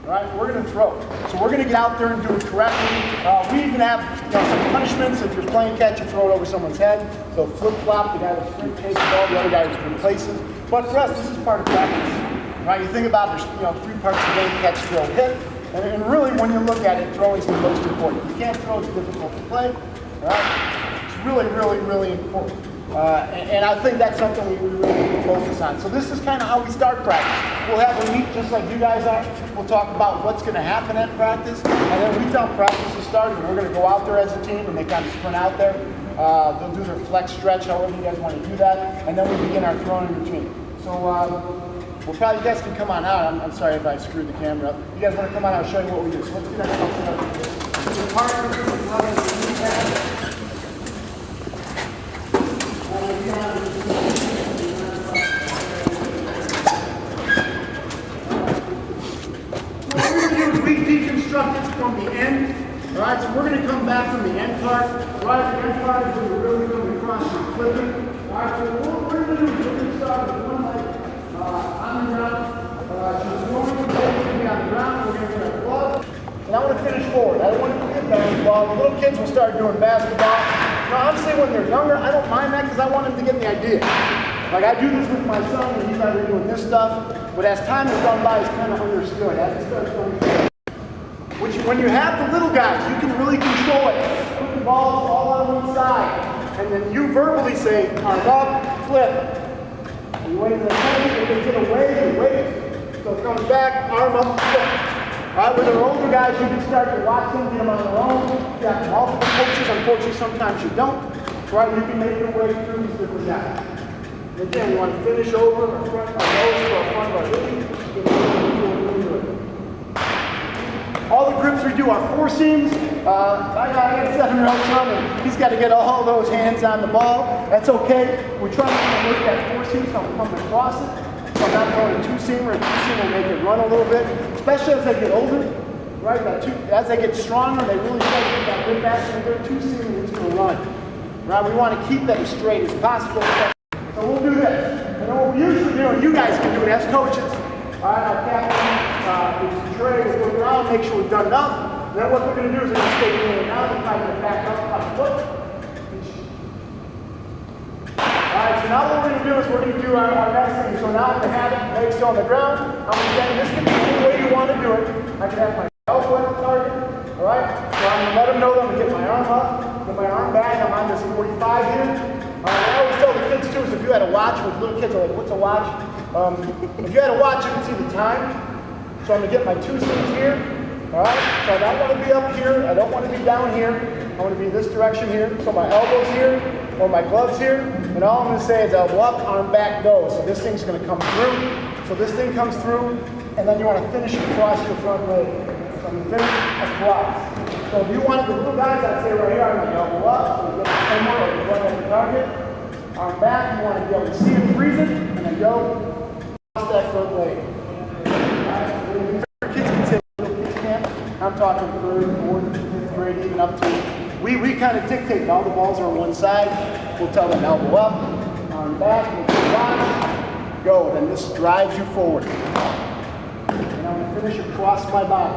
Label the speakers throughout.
Speaker 1: All right, we're going to throw. So we're going to get out there and do it correctly. We even have some punishments. If you're playing catch, you throw it over someone's head. So flip-flop, the guy will sprint, takes the ball, the other guy just replaces. But for us, this is part of practice. Right? You think about there's 3 parts of the game: catch, throw, hit. And really, when you look at it, throwing is the most important. If you can't throw, it's difficult to play. All right? It's really, really, really important. And I think that's something we really need to focus on. So this is kind of how we start practice. We'll have a meet just like you guys are. We'll talk about what's going to happen at practice. And then we tell practice is starting. We're going to go out there as a team and they kind of sprint out there. They'll do their flex stretch, however you guys want to do that. And then we begin our throwing routine. So you guys can come on out. I'm sorry if I screwed the camera up. You guys want to come on out, I'll show you what we do. So let's get that. From the end, all right, so we're going to come back from the end part. Right, the end part is where we're really going to cross and flipping. All right, so what we're going to do is we're going to start with one leg on the ground. So one leg will be on the ground. We're going to get our glove. And I want to finish forward. I don't want to do basketball. The little kids will start doing basketball. Now, obviously, when they're younger, I don't mind that because I want them to get the idea. Like I do this with my son, and he's already doing this stuff. But as time has gone by, it's kind of understood. As it starts going when you have the little guys, you can really control it. Put the balls all on one side. And then you verbally say, arm up, flip. And you wait for the second, if they get away, you wait. So it comes back, arm up, flip. All right, with our older guys, you can start to watch them, get them on their own. You got multiple coaches, unfortunately sometimes you don't. Right, you can make your way through these different guys. And again, you want to finish over our front, our nose, our front, our knee. All the grips we do are 4 seams. I got a 7-year-old son, and he's got to get all those hands on the ball. That's okay. We're trying to work that 4 seams, so I'm coming across it. So I'm not throwing a 2-seamer. A 2-seamer will make it run a little bit, especially as they get older. Right? As they get stronger, they really start to get that good back, and their 2-seamer is going to run. Right? We want to keep them as straight as possible. So we'll do this. And what we usually do, and you guys can do it as coaches. All right, our captain is Trey. We'll look around, make sure we've done enough. Then what we're going to do is we're going to stay in and out and try to back up on foot. All right, so now what we're going to do is we're going to do our next thing. So now I'm going to have it, legs still on the ground. I'm going to get, this can be any way you want to do it. I can have my elbow at the target. All right, so I'm going to let them know that I'm going to get my arm up, get my arm back. I'm on this 45 here. I always tell the kids too is if you had a watch, with little kids are like, what's a watch? If you had a watch, you can see the time. So I'm going to get my 2 seams here. All right? So I don't want to be up here. I don't want to be down here. I want to be this direction here. So my elbow's here, or my glove's here. And all I'm going to say is elbow up, arm back, go. So this thing's going to come through. So this thing comes through, and then you want to finish across your front leg. So I'm going to finish across. So if you wanted the little guys, I'd say right here, I'm going to elbow up. So you get the somewhere, or you run at the target. Arm back, you want to be able to see it, freeze it, and then go. That front leg. Kids can say little kids camp. I'm talking 3rd, 4th, 5th grade, even up to. We kind of dictate. All the balls are on one side. We'll tell them elbow up, arm back, watch, go. Then this drives you forward. And I'm going to finish across my body.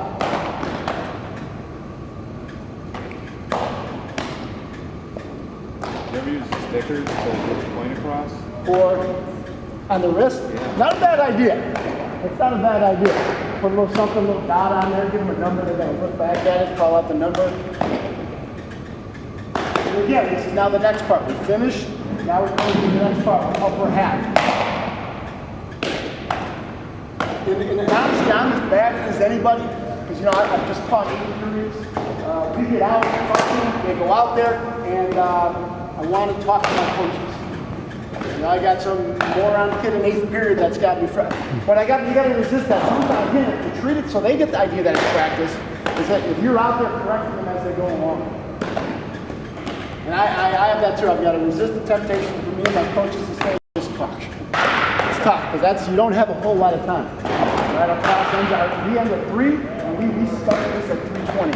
Speaker 2: You ever use stickers to point across?
Speaker 1: Or on the wrist? Yeah. Not a bad idea. It's not a bad idea. Put a little something, a little dot on there, give them a number, they're going to look back at it, call out the number. And again, this is now the next part. We finished. Now we're going to do the next part, upper half. And honestly, I'm as bad as anybody, because I've just taught 8 periods. We get out, they go out there, and I want to talk to my coaches. I got some moron kid in 8th period that's got me fresh. But you got to resist that. Sometimes, again, you treat it so they get the idea that it's practice, is that if you're out there correcting them as they go along. And I have that too. I've got to resist the temptation for me and my coaches to say, just talk. It's tough, because you don't have a whole lot of time. Right, our class ends we end at 3, and we start this at 3:20.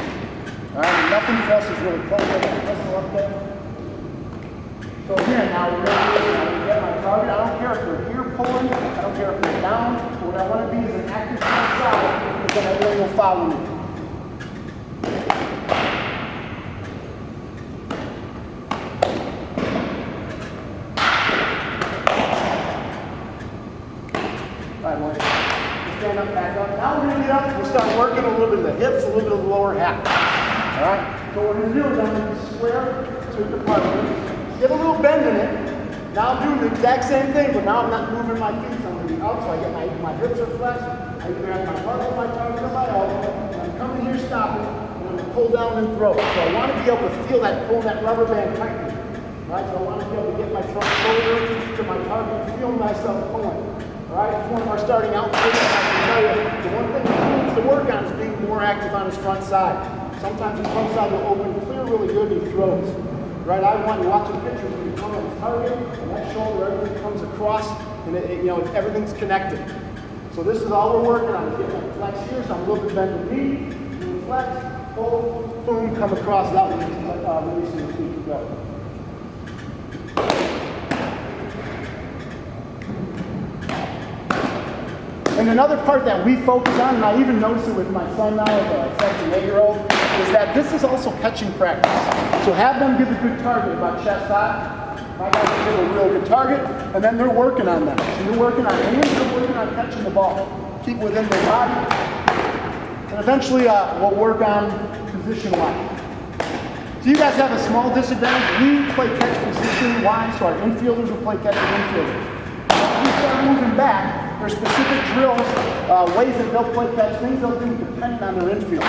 Speaker 1: All right, nothing for us is really close. I got a whistle up there. So again, now we're going to get my target. I don't care if they're here pulling. I don't care if they're down. What I want to be is an active side. then everyone will follow me. Alright, boys. Stand up, back up. Now we're going to get up. We'll start working a little bit of the hips, a little bit of the lower half. Alright? So what we're going to do is I'm going to square to the partner. Get a little bend in it. Now I'm doing the exact same thing, but now I'm not moving my feet. So I'm going to be out, so I get my hips are flexed. I grab my partner, my target, or my elbow. And I'm coming here, stopping, and I'm going to pull down and throw. So I want to be able to feel that, pull that rubber band tightly. Right? So I want to be able to get my front shoulder to my target and feel myself pulling. Alright, it's one of our starting outfits. I can tell you, the one thing he needs to work on is being more active on his front side. Sometimes his front side will open clear really good and he throws. Right, I want you watching pictures when you come on his target, and that shoulder, everything comes across, and everything's connected. So this is all we're working on, is getting that flex here, so I'm a little bit bend the knee, do a flex, pull, boom, come across that one, releasing the feet to go. And another part that we focus on, and I even notice it with my son now, the 7 to 8-year-old, is that this is also catching practice. So have them give a good target about chest high. My guys give a real good target, and then they're working on that. So you're working on hands, they're working on catching the ball. Keep within their body. And eventually we'll work on position-wise. So you guys have a small disadvantage. We play catch position-wise, so our infielders will play catch with infielders. When we start moving back, there's specific drills, ways that they'll play catch, things they'll do depending on their infield.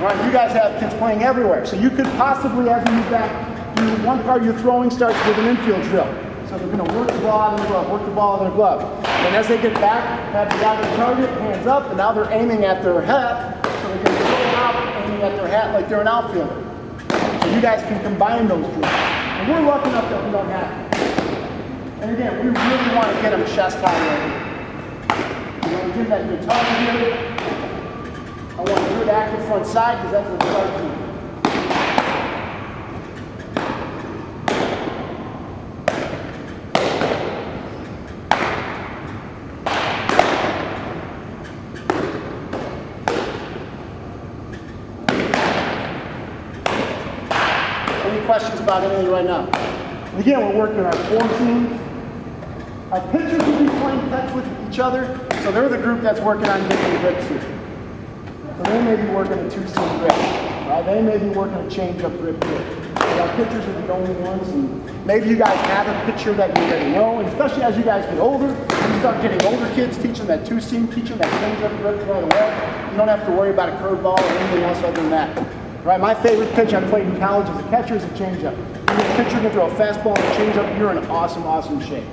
Speaker 1: Right, you guys have kids playing everywhere, so you could possibly, as you move back, do one part of your throwing starts with an infield drill. So they're going to work the ball out of their glove, work the ball out of their glove. And as they get back, have the guy their target, hands up, and now they're aiming at their hat, so they can throw out, aiming at their hat like they're an outfielder. So you guys can combine those drills. And we're lucky enough that we don't have to. And again, we really want to get them chest high right here. We want to give that good target here. I want a good active front side because that's what it starts with. Any questions about anything right now? And again, we're working our 4 teams. Our pitchers will be playing catch with each other, so they're the group that's working on getting the grips here. So they may be working a 2-seam grip, right? They may be working a change-up grip here. So our pitchers are the only ones, and maybe you guys have a pitcher that you already know, and especially as you guys get older, you start getting older kids, teach them that 2-seam, teach them that change-up grip right away. You don't have to worry about a curveball or anything else other than that. Right? My favorite pitch I played in college as a catcher is a change-up. If you're a pitcher can throw a fastball and a change-up, you're in awesome, awesome shape.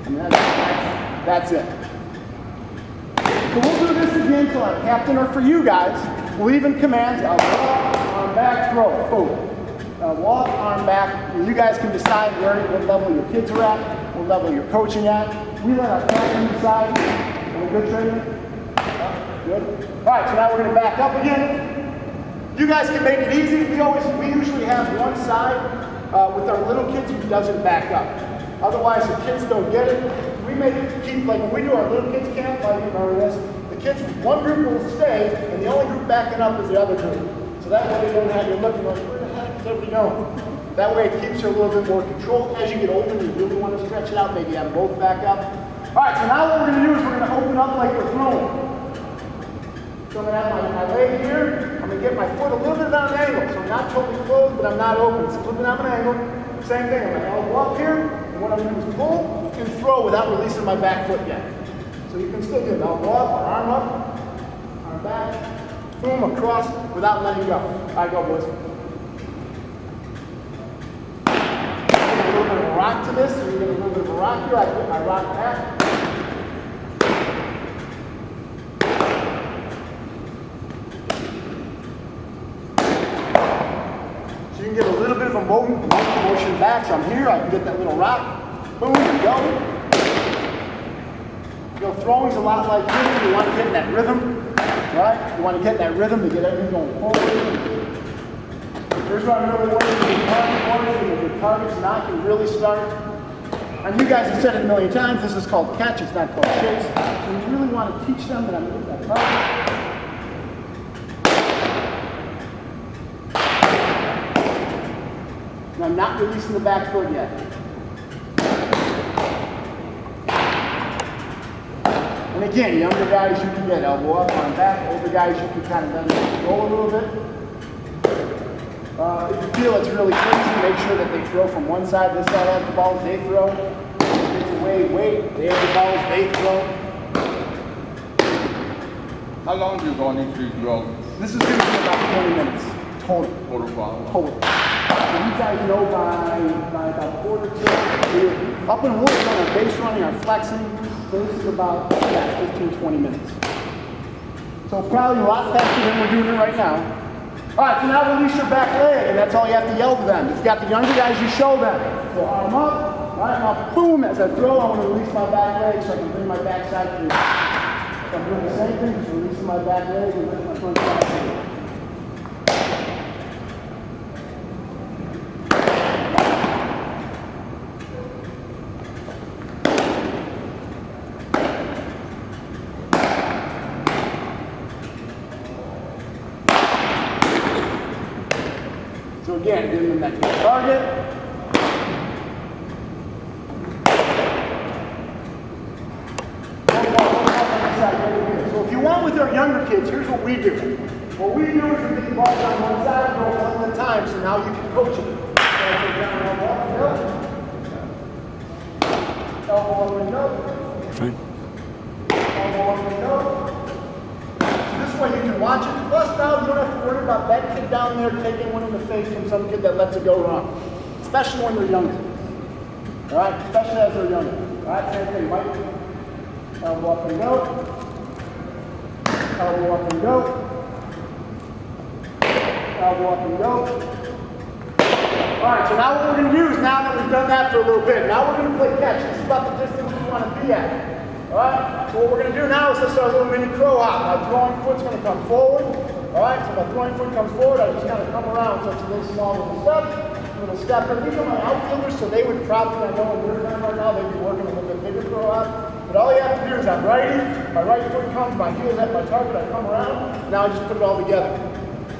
Speaker 1: I mean, that's it. So we'll do this again to our captain, or for you guys, we'll even commands, walk, arm back, throw, boom. Walk, arm back. You guys can decide what level your kids are at, what level you're coaching at. We let our captain decide. Are we good, training? Good. All right, so now we're going to back up again. You guys can make it easy. We usually have one side with our little kids who doesn't back up. Otherwise, the kids don't get it. We may keep, like when we do our little kids camp, I remember this, the kids, one group will stay, and the only group backing up is the other group. So that way they don't have you looking like, where the heck is everybody going? That way it keeps you a little bit more control. As you get older, you really want to stretch it out, maybe have both back up. All right, so now what we're going to do is we're going to open up like we're throwing. So I'm going to have my leg here. I'm going to get my foot a little bit on an angle. So I'm not totally closed, but I'm not open. It's a little bit on an angle. Same thing, I'm going to elbow up here, and what I'm going to do is pull and throw without releasing my back foot yet. So you can still get an elbow up, or arm up, arm back, boom, across, without letting go. All right, go, boys. A little bit of a rock to this, so you get a little bit of a rock here. I put my rock back. You can get a little bit of a motion back, so I'm here, I can get that little rock, boom, go. Throwing's a lot like hitting. You want to get in that rhythm, right? You want to get in that rhythm to get everything going forward. Here's what I really want you to do. Target, if your target's not, you really start. And you guys have said it a million times, this is called catch, it's not called chase. So you really want to teach them that I'm getting that target. I'm not releasing the back foot yet. And again, younger guys, you can get elbow up on back. Older guys, you can kind of let it go a little bit. If you feel it's really crazy, make sure that they throw from one side. This side has the balls, they throw. If it's away, wait. They have the balls, they throw.
Speaker 3: How long do you go on each of these drills?
Speaker 1: This is going to be about 20 minutes total.
Speaker 3: Total problem.
Speaker 1: Total. So you guys know by about quarter to, we're up and working on our base running, our flexing. This is about 15, 20 minutes. So probably a lot faster than we're doing it right now. All right, so now release your back leg, and that's all you have to yell to them. If you got the younger guys, you show them. So arm up, right, now boom, as I throw, I want to release my back leg so I can bring my backside through. So I'm doing the same thing, just releasing my back leg and lifting my front side through. So again, give them that good target. So if you want with our younger kids, here's what we do. What we do is we get the balls on one side and go one at a time, so now you can coach it. Elbow up and go.
Speaker 4: Fine.
Speaker 1: Elbow up and go. This way you can watch it. Plus now you don't have to worry about that kid down there taking one in the face from some kid that lets it go wrong. Especially when they're younger. Alright? Especially as they're younger. Alright, same thing. Right? Elbow up and go. Elbow up and go. Elbow up and go. Alright, so now what we're going to do is now that we've done that for a little bit, now we're going to play catch. This is about the distance we want to be at. Alright, so what we're going to do now is let's start a little mini crow hop. My throwing foot's going to come forward. Alright, so my throwing foot comes forward, I just kind of come around, so it's a little small little step. But these are my outfielders, so they would probably, I know in their time right now, they'd be working a little bit bigger crow hop. But all you have to do is I'm righty, my right foot comes, my heel's at my target, I come around, now I just put it all together.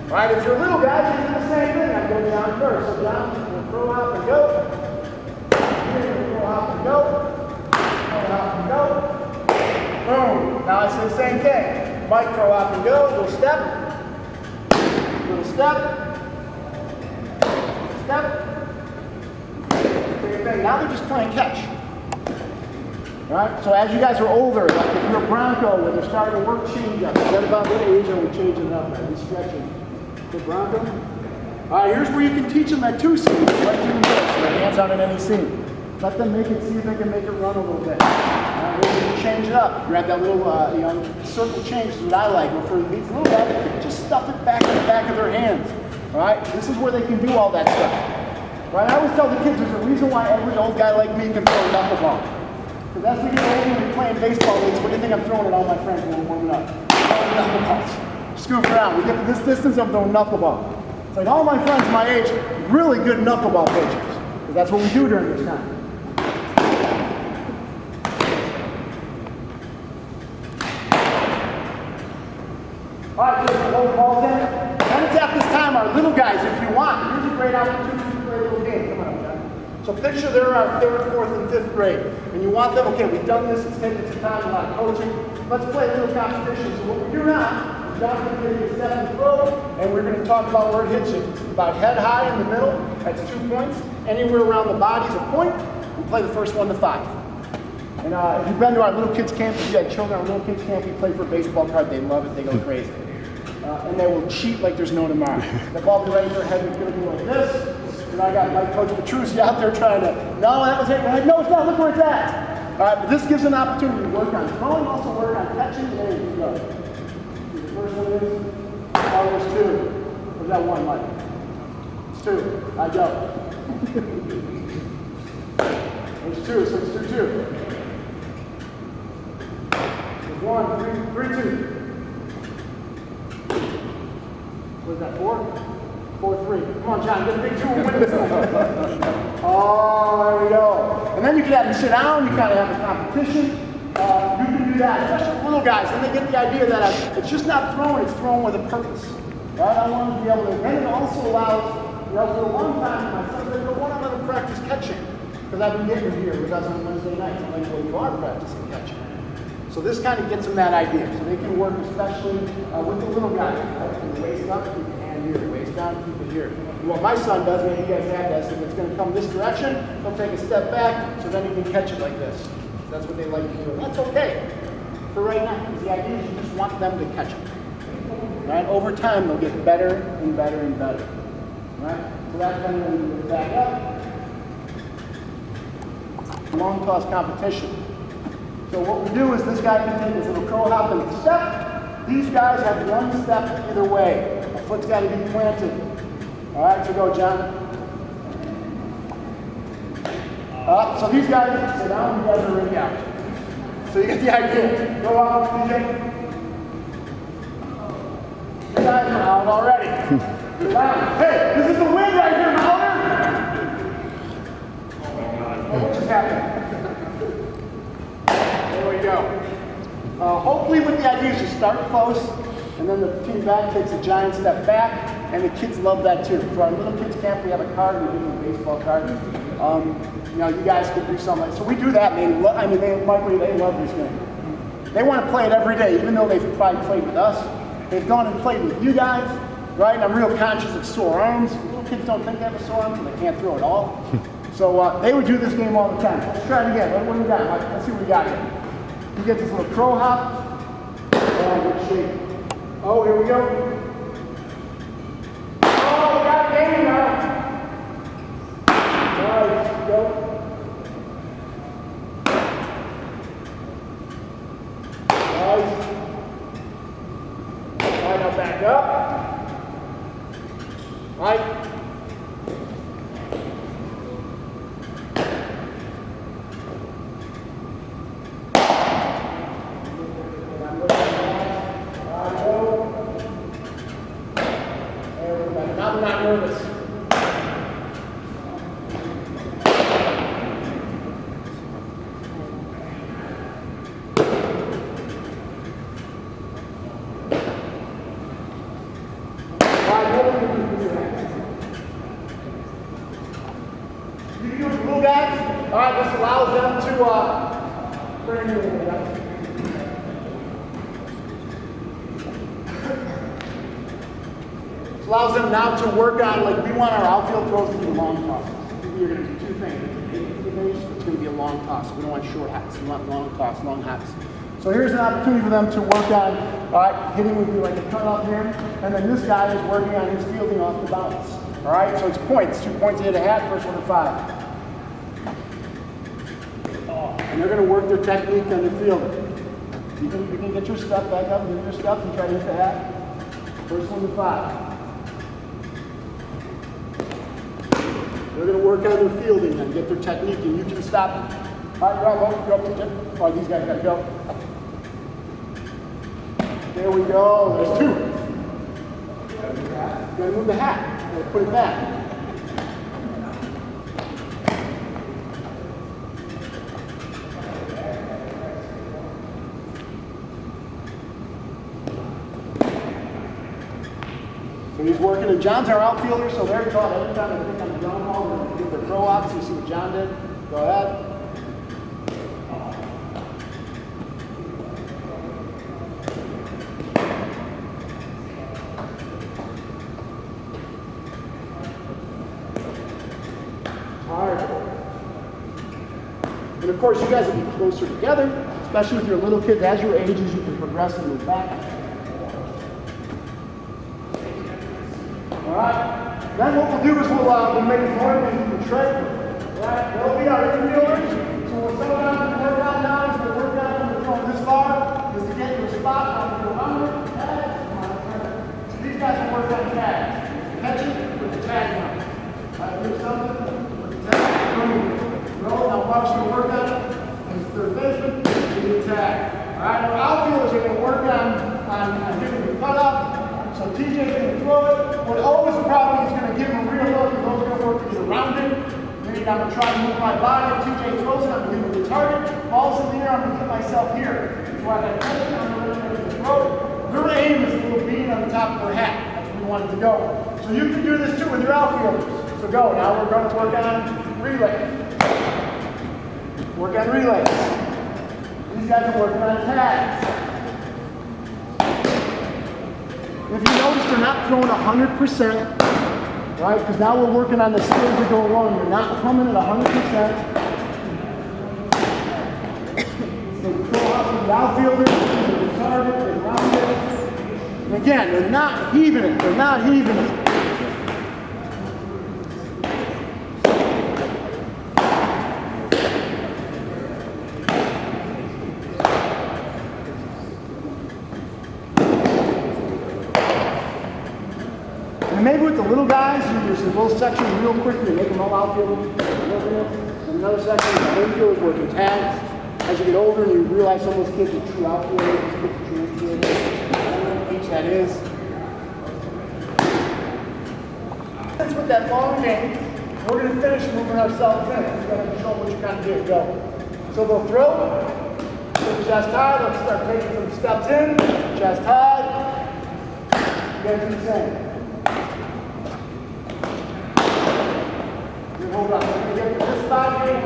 Speaker 1: Alright, if you're little guys, you do the same thing. I go down first. So down, we'll throw hop and go. Throw hop and go. Throw hop and go. Boom. Now I say the same thing. Mike, throw hop and go. Little step. Little step. Step. Same thing. Now they're just playing catch. Alright, so as you guys are older, like if you're a Bronco where they're starting to work change up, is that about what age are we changing it up at? We stretching. The Bronco? Alright, here's where you can teach them that two seam, right through the middle, so their hands aren't in any seam. Let them make it, see if they can make it run a little bit. Maybe change it up. Grab that little circle change is what I like. But for these little guys, just stuff it back in the back of their hands. Alright? This is where they can do all that stuff. Right? I always tell the kids there's a reason why every old guy like me can throw a knuckleball. Because as we get older and we're playing baseball leagues, what do you think I'm throwing at all my friends when we're warming up? Knuckleballs. Scoop around. We get to this distance, I'm throwing knuckleball. It's like all my friends my age, really good knuckleball pitchers. Because that's what we do during this time. Alright, so hold the balls in. Then it's at this time, our little guys, if you want. Here's a great opportunity to play a little game. Come on, John. So picture they're our 3rd, 4th, and 5th grade. And you want them, okay, we've done this, it's taken some time, a lot of coaching. Let's play a little competition. So what we do now, John's going to give you a step and throw, and we're going to talk about where it hits you. It's about head high in the middle, that's 2 points. Anywhere around the body is a point. We play the first 1 to 5. And if you've been to our little kids camp, if you had children, our little kids camp, we play for a baseball card, they love it, they go crazy. And they will cheat like there's no tomorrow. The ball will be right in their head, it's going to be like this. And I got my coach Petrucci out there trying to, no, that was it. Like, no, it's not, look where it's at. All right, but this gives an opportunity to work on throwing, also work on catching, and there you go. The first one is, oh, there's 2. Or is that 1, Mike? It's 2. I go. There's 2, so it's 2-2. There's 1, 3, 2. What is that, 4? 4-3. Come on, John, get a big 2 and win this thing. Oh, there we go. And then you can have them sit down, you kind of have a competition. You can do that, especially with little guys. Then they get the idea that it's just not throwing, it's throwing with a purpose. Right? I want to be able to, then it also allows know, for a long time, my son said, well, why don't I let him practice catching? Because I've been getting him here with us on Wednesday nights. I'm like, well, you are practicing catching. So this kind of gets them that idea. So they can work especially with the little guy. From the waist up, keep the hand here. Waist down, keep it here. And what my son does, maybe you guys have this, if it's going to come this direction, he'll take a step back so then he can catch it like this. That's what they like to do. And that's okay for right now. Because the idea is you just want them to catch it. Right? Over time, they'll get better and better and better. Right? So that's when we go back up. Long toss competition. So what we do is this guy can take his little crow hop and step. These guys have one step either way. A foot's got to be planted. All right, so go, John. Up. So these guys sit down, you guys are already out. So you get the idea. Go out, DJ. You guys are out already. You're down. Hey, this is the win right here, Mauler. Oh, what just happened? There we go. Hopefully what the idea is you start close, and then the team back takes a giant step back, and the kids love that too. For our little kids camp, we have a card, we give them a baseball card. You know, you guys could do something like, so we do that, and they love this game. They want to play it every day, even though they've probably played with us. They've gone and played with you guys, right? And I'm real conscious of sore arms. Little kids don't think they have a sore arm, so they can't throw at all. So they would do this game all the time. Let's try it again. What do we got? Let's see what we got here. He gets his little crow hop. Oh, good shape. Oh, here we go. Oh, we got a game now. Nice. Go. Nice. All right, now back up. All right. I'm not nervous. You can do it with little guys. All right, this allows them to bring you a little bit. Allows them now to work on, like, we want our outfield throws to be long tosses. You're going to do two things. It's going to be a long toss. We don't want short hats. We want long toss, long hats. So here's an opportunity for them to work on, all right, hitting would be like a cutoff here, and then this guy is working on his fielding off the bounce. All right, so it's points. 2 points to hit a hat, first one to 5. And they're going to work their technique on the fielding. You can get your step back up, get your step, and try to hit the hat. First one to 5. They're going to work on their fielding and get their technique, and you can stop it. All right, go up to Jim. All right, these guys got to go. There we go. There's 2. You got to move the hat. You got to put it back. So he's working, and John's our outfielder, so they're taught every time they pick on the ground ball, we're going to give their throw off, so you see what John did. Go ahead. All right. And of course, you guys will be closer together, especially with your little kids. As your ages, you can progress and move back. All right. Then what we'll do is we'll make it more than the trade. All right. They'll be our infielders. So we'll sometimes work out now is to work out from the front this far is to get to a spot on your under tag. So these guys will work on tags. Catch it with the tag now. All right. Do something with the tag. Boom. Roll. Now watch you work on it. And third baseman, do the tag. All right. Our outfielders are going to work on getting the cutoff. So TJ's going to throw it. What always the problem is going to give him a real look, and those are going to work to get around it. Maybe I'm going to try to move my body. If TJ throws it, I'm going to give him the target. Ball's in the air, I'm going to get myself here. So I got to I'm going to throw it. Their aim is a little bean on the top of their hat. That's where we want it to go. So you can do this too with your outfielders. So go. Now we're going to work on relay. Work on relays. These guys are working on tags. If you notice, they're not throwing 100%, right? Because now we're working on the skills that go along. You're not coming at 100%. So you throw out to the outfielders, to the target, they round it. And again, they're not heaving it. They're not heaving it. And maybe with the little guys, there's a little section real quickly, you make them all outfielders. And another section is the infielders working tags. As you get older and you realize some of those kids are true outfielders, kids are true infielders. I don't know what each that is. That's with that long game. We're going to finish moving ourselves in. We're going to show them what you kind of do. Go. So they'll throw, put chest high, they'll start taking some steps in, chest high. You guys do the same. Hold on. We're going to get to this spot here.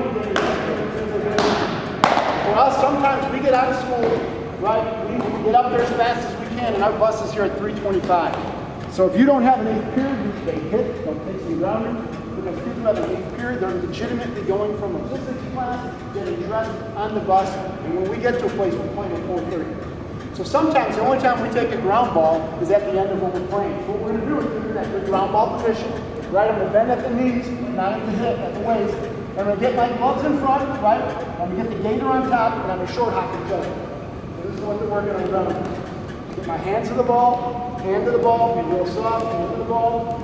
Speaker 1: For us, sometimes we get out of school, right? We get up there as fast as we can, and our bus is here at 3:25. So if you don't have an 8th period, you stay hit, don't take some grounding. Because if you have an 8th period, they're legitimately going from a physics class, getting dressed on the bus, and when we get to a place, we're playing at 4:30. So sometimes the only time we take a ground ball is at the end of when we're playing. So what we're going to do is we're going to get that good ground ball position. Right, I'm going to bend at the knees, not at the hip, at the waist. I'm going to get my gloves in front, right? I'm going to get the gator on top, and I'm going to short hop and jump. So this is what they're working on ground. Get my hands to the ball, hand to the ball, be real soft, hand to the ball.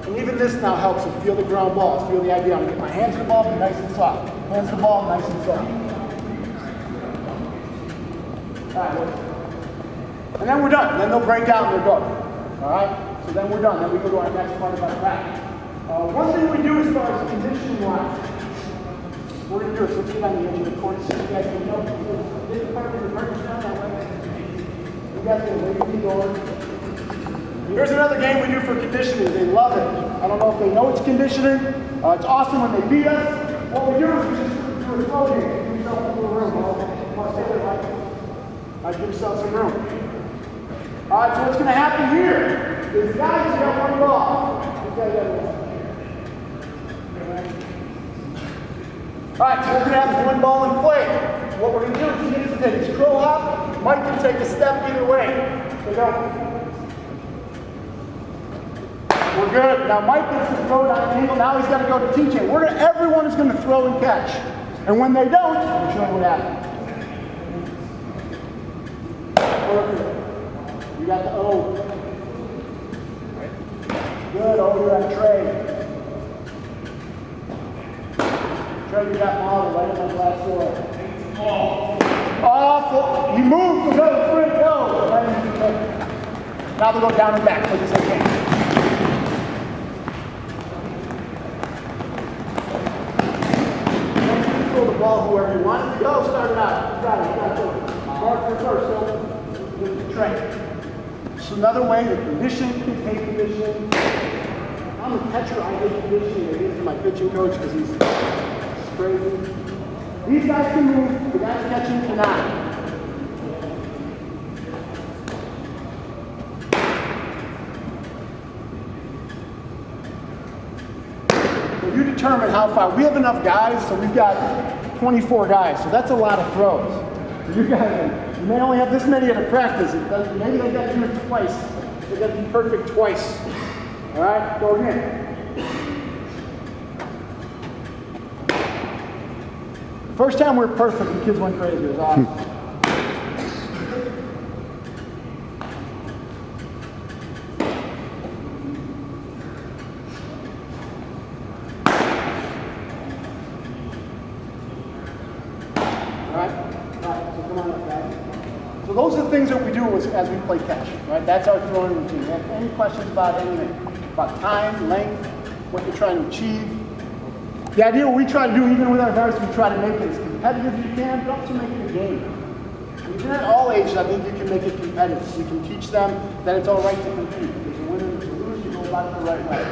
Speaker 1: And even this now helps them feel the ground ball, feel the idea. I'm going to get my hands to the ball, be nice and soft. Hands to the ball, nice and soft. All right, and then we're done. Then they'll break out and they'll go. All right? So then we're done. Then we go to our next part of our practice. One thing we do as far as conditioning-wise, we're going to do is let's get on the edge of the court so you guys can know. This part of the purchase down that way. You guys can wait for the door. Here's another game we do for conditioning. They love it. I don't know if they know it's conditioning. It's awesome when they beat us. What we do is we just do a throw game. Give yourself a little room. I'll stay there, right? I'll give yourself some room. All right, so what's going to happen here is guys got one ball. All right, so we're going to have one ball in play. What we're going to do is he's going to take his curl hop. Mike can take a step either way. So go. We're good. Now Mike gets to throw it on an angle. Now he's got to go to TJ. Everyone is going to throw and catch. And when they don't, I'll show you what happens. You got the O. Good, O, you're on Trey. Trey, you got model right on the glass door. Awful. He moved to go to free throw. Now they'll go down and back. Like this again. You throw the ball whoever you want it to go. Start it out. You got it. You got it. Mark for first. So with the Trey. So another way, the condition, kids hate condition. I'm a catcher, I hate condition. It is my pitching coach because he's crazy. These guys can move, the guys catching cannot. So you determine how far. We have enough guys, so we've got 24 guys, so that's a lot of throws. So you guys, you may only have this many at a practice. Maybe they got to do it twice. They got to be perfect twice. All right, go again. First time we were perfect, the kids went crazy. It was awesome. All right, so come on up, guys. So those are the things that we do as we play catch, right? That's our throwing routine. If you have any questions about anything, about time, length, what you're trying to achieve, the idea what we try to do, even with our guys, we try to make it as competitive as you can, but also make it a game. Even at all ages, I think you can make it competitive. You can teach them that it's all right to compete. There's a winner and there's a loser, you go about it the right way.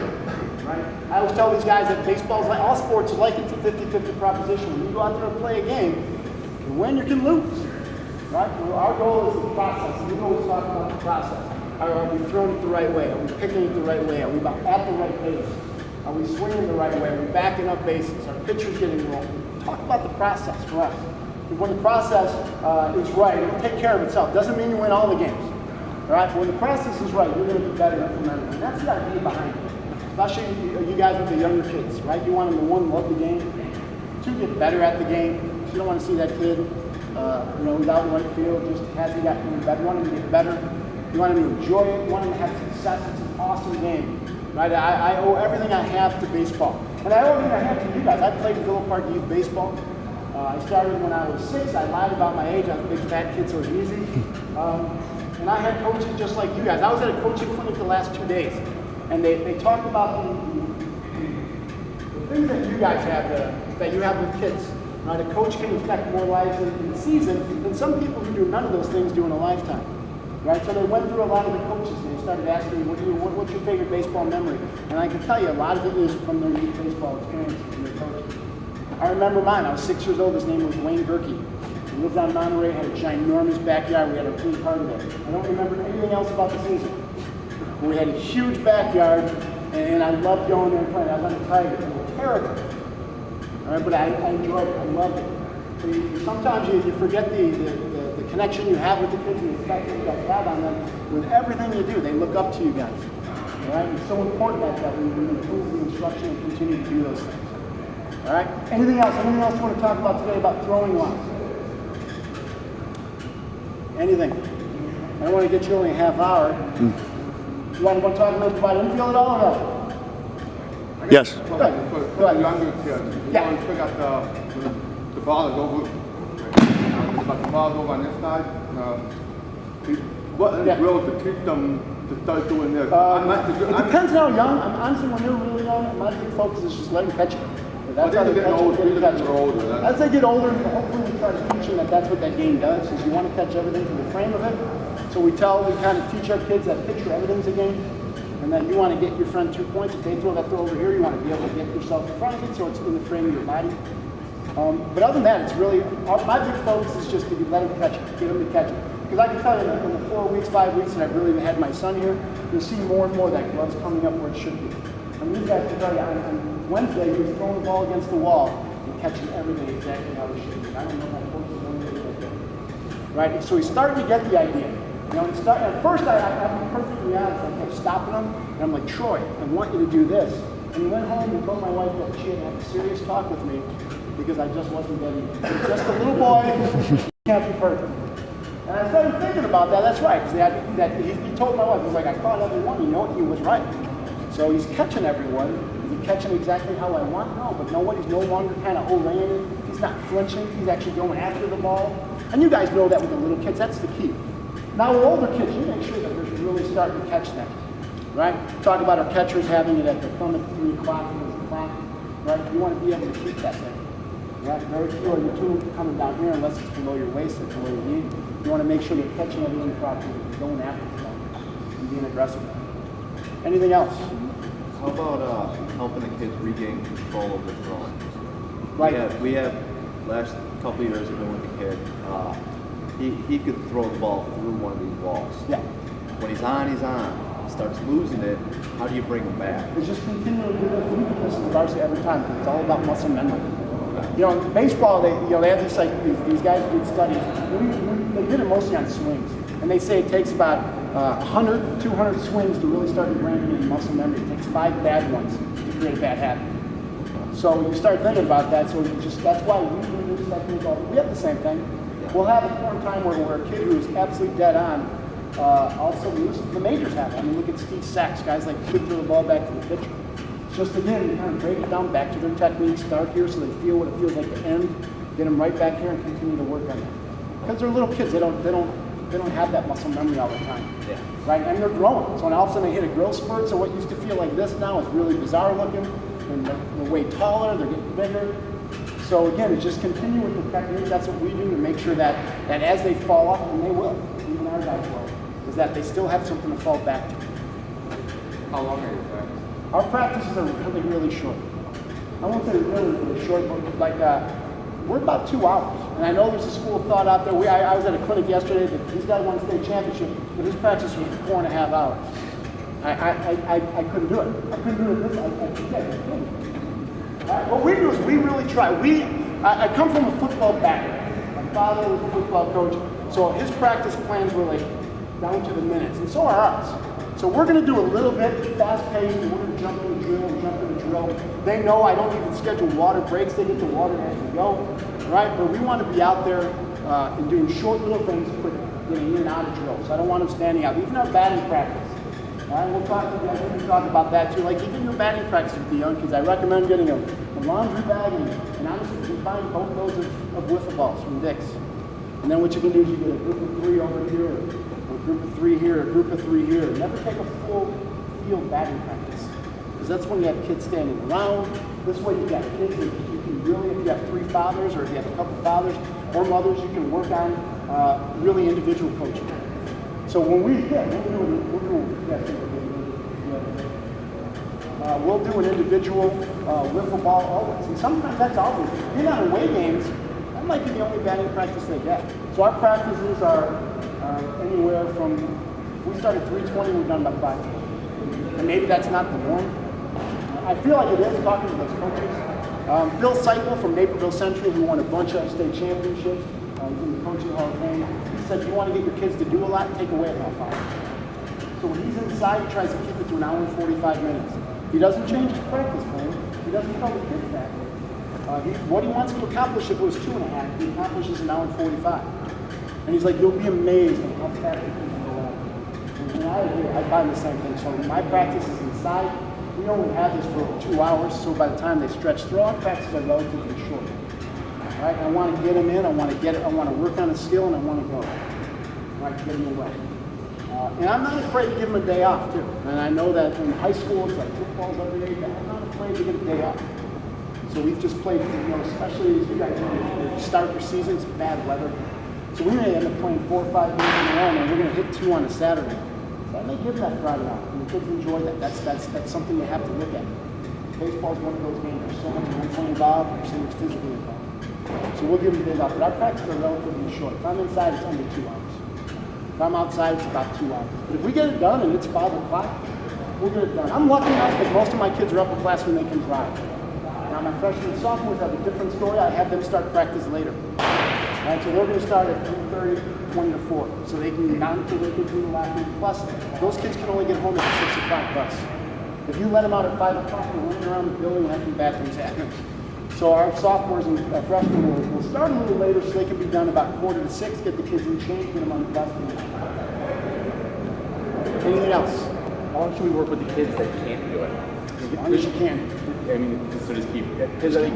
Speaker 1: Right? I always tell these guys that baseball's like, all sports are like, it's a 50-50 proposition. When you go out there and play a game, you can win, you can lose. Right? Well, our goal is the process. We always talk about the process. Are we throwing it the right way? Are we picking it the right way? Are we at the right pace? Are we swinging the right way? Are we backing up bases? Are pitchers getting rolled? Talk about the process for us. When the process is right, it'll take care of itself. Doesn't mean you win all the games. All right? But when the process is right, you're going to be better implementing it. And that's the idea behind it. Especially you guys with the younger kids, right? You want them to, one, love the game, two, get better at the game. So you don't want to see that kid, without right field, just hasn't gotten any better. You want him to get better. You want him to enjoy it. You want him to have success. It's an awesome game, right? I owe everything I have to baseball. And I owe everything I have to you guys. I played Willowbrook Park youth baseball. I started when I was 6. I lied about my age. I was a big fat kid, so it was easy. And I had coaches just like you guys. I was at a coaching clinic the last 2 days. And they talk about the things that you guys have, that you have with kids. Right? A coach can affect more lives in a season than some people who do none of those things do in a lifetime. Right? So they went through a lot of the coaches and they started asking me, what's your favorite baseball memory? And I can tell you a lot of it is from their youth baseball experiences and their coaches. I remember mine. I was 6 years old. His name was Wayne Berkey. He lived on Monterey, had a ginormous backyard. We had a free party there. I don't remember anything else about the season. But we had a huge backyard, and I loved going there and playing. I was on the Tigers. They were terrible. All right, but I enjoyed it. I loved it. So sometimes you forget the connection you have with the kids and the effect that you guys have on them. With everything you do, they look up to you guys. All right? It's so important that we improve the instruction and continue to do those things. All right? Anything else? Anything else you want to talk about today about throwing lines? Anything? I don't want to get you only a half hour. You want to talk a little bit about infield at all or no?
Speaker 4: Yes.
Speaker 3: For the younger kids, you want to pick up the ball is over. But the ball is over on this side. What is real to teach them to start doing this?
Speaker 1: It depends on how young. Honestly, when they're really young, my big focus is just letting them catch it. That's how they catch it. As they get older, hopefully we try to teach them that that's what that game does, is you want to catch everything from the frame of it. So we kind of teach our kids that picture everything's a game, and that you want to get your friend 2 points. If they throw that throw over here, you want to be able to get yourself in front of it so it's in the frame of your body. But other than that, it's really, my big focus is just to let them catch it, get them to catch it. Because I can tell you that in the 4 weeks, 5 weeks that I've really had my son here, you'll see more and more that glove's coming up where it should be. And these guys can tell you, on Wednesday, he was throwing the ball against the wall and catching everything exactly how it should be. I don't know if my coach is doing it like that. Right? So he's starting to get the idea. At first, I'll be perfectly honest, I kept stopping him, and I'm like, Troy, I want you to do this. And he went home and told my wife that she had to have a serious talk with me because I just wasn't getting it. He was just a little boy, can't be perfect. And I started thinking about that. That's right, because he told my wife, he's like, I caught everyone. You know what? He was right. So he's catching everyone. Is he catching exactly how I want? No, but know what? He's no longer kind of laying it. He's not flinching. He's actually going after the ball. And you guys know that with the little kids. That's the key. Now with older kids, you make sure that they're really starting to catch them. Right? Talk about our catchers having it at the thumb at 3 o'clock and the clock. Right? You want to be able to keep that thing. Right? Very few of your tube coming down here unless it's below your waist, that's below your knee. You want to make sure you're catching everything properly, going after the ball, and being aggressive. Anything else?
Speaker 5: How about helping the kids regain control of their throwing?
Speaker 1: Right.
Speaker 5: We have last couple of years I've been with the kid. He could throw the ball through one of these walls.
Speaker 1: Yeah.
Speaker 5: When he's on, he's on. He starts losing it. How do you bring him back?
Speaker 1: It's just continually do this. We do this in varsity every time. It's all about muscle memory. In baseball, they have these guys who did studies. They did it mostly on swings, and they say it takes about 100, 200 swings to really start ingraining in muscle memory. It takes 5 bad ones to create a bad habit. So you start thinking about that. So that's why we do this technique. We have the same thing. We'll have a point in time where a kid who is absolutely dead on also the majors have it. I mean, look at Steve Sachs, guys like could throw the ball back to the pitcher. Just again, you kind of break it down back to their technique, start here so they feel what it feels like to end, get them right back here and continue to work on that. Because they're little kids, they don't have that muscle memory all the time.
Speaker 5: Yeah.
Speaker 1: Right? And they're growing. So when all of a sudden they hit a growth spurt, so what used to feel like this now is really bizarre looking, and they're way taller, they're getting bigger. So again, it's just continue with the technique. That's what we do to make sure that as they fall off, and they will, even our guys will, is that they still have something to fall back to.
Speaker 3: How long are you practicing?
Speaker 1: Our practices are really, really short. I won't say really, really short, but like we're about 2 hours. And I know there's a school of thought out there. I was at a clinic yesterday that he's got one state championship, but his practice was 4.5 hours. I couldn't do it. I couldn't do it this. I couldn't. What we do is we really try. I come from a football background. My father was a football coach, so his practice plans were like down to the minutes, and so are ours. So we're going to do a little bit fast-paced, and we're going to jump in the drill and jump in the drill. They know I don't even schedule water breaks. They get the water as we go, right? But we want to be out there and doing short little things, quick, getting in and out of drill. So I don't want them standing out. Even our batting practice. All right, we'll talk about that too. Like even your batting practice with the young kids, I recommend getting a laundry bag and honestly, you can find boatloads of wiffle balls from Dick's. And then what you can do is you get a group of 3 over here, or a group of 3 here, a group of 3 here. Never take a full field batting practice, because that's when you have kids standing around. This way you got kids that you can really, if you have 3 fathers, or if you have a couple fathers or mothers, you can work on really individual coaching. So when we'll do an individual wiffle ball always. And sometimes that's all we do. Being on away games, that might be the only batting practice they get. So our practices are anywhere from, if we start at 3:20, we're done by 5. And maybe that's not the norm. I feel like it is, talking to those coaches. Bill Seipel from Naperville Central, who won a bunch of state championships, he's in the Coaching Hall of Fame. He said, if you want to get your kids to do a lot, take away a half hour. So when he's inside, he tries to keep it to an hour and 45 minutes. He doesn't change his practice plan. He doesn't tell the kids that. What he wants to accomplish, if it was 2.5, he accomplishes an hour and 45. And he's like, you'll be amazed at how fast the kids go out. And I agree, I find the same thing. So my practice is inside. We only have this for 2 hours, so by the time they stretch through, our practices are relatively short. Right? I want to get them in, I want to get it, I want to work on a skill, and I want to go. Right? Get them away. And I'm not afraid to give them a day off, too. And I know that in high school, it's like football's every day, but I'm not afraid to get a day off. So we've just played, especially as you guys know, you start your season, it's bad weather. So we may end up playing 4 or 5 games in a row, and we're going to hit 2 on a Saturday. So I may give them that Friday off, and the kids enjoy that. That's something you have to look at. Baseball's one of those games. There's so much mentally involved, there's so much physically involved. So we'll give them days off. But our practices are relatively short. If I'm inside, it's under 2 hours. If I'm outside, it's about 2 hours. But if we get it done and it's 5 o'clock, we'll get it done. I'm lucky enough because most of my kids are upperclassmen, they can drive. Now my freshmen and sophomores have a different story. I have them start practice later. Right, so they're going to start at 3:30, 20 to 4. So they can not until they can do the last week. Plus, those kids can only get home at the 6 o'clock bus. If you let them out at 5 o'clock and running around the building, that's when bad things happen. So our sophomores and freshmen will start a little later so they can be done about 5:45 to 6, get the kids in change, get them on the bus. Anything else?
Speaker 2: How long should we work with the kids that can't do it?
Speaker 1: As long as you can.
Speaker 2: I mean, so just keep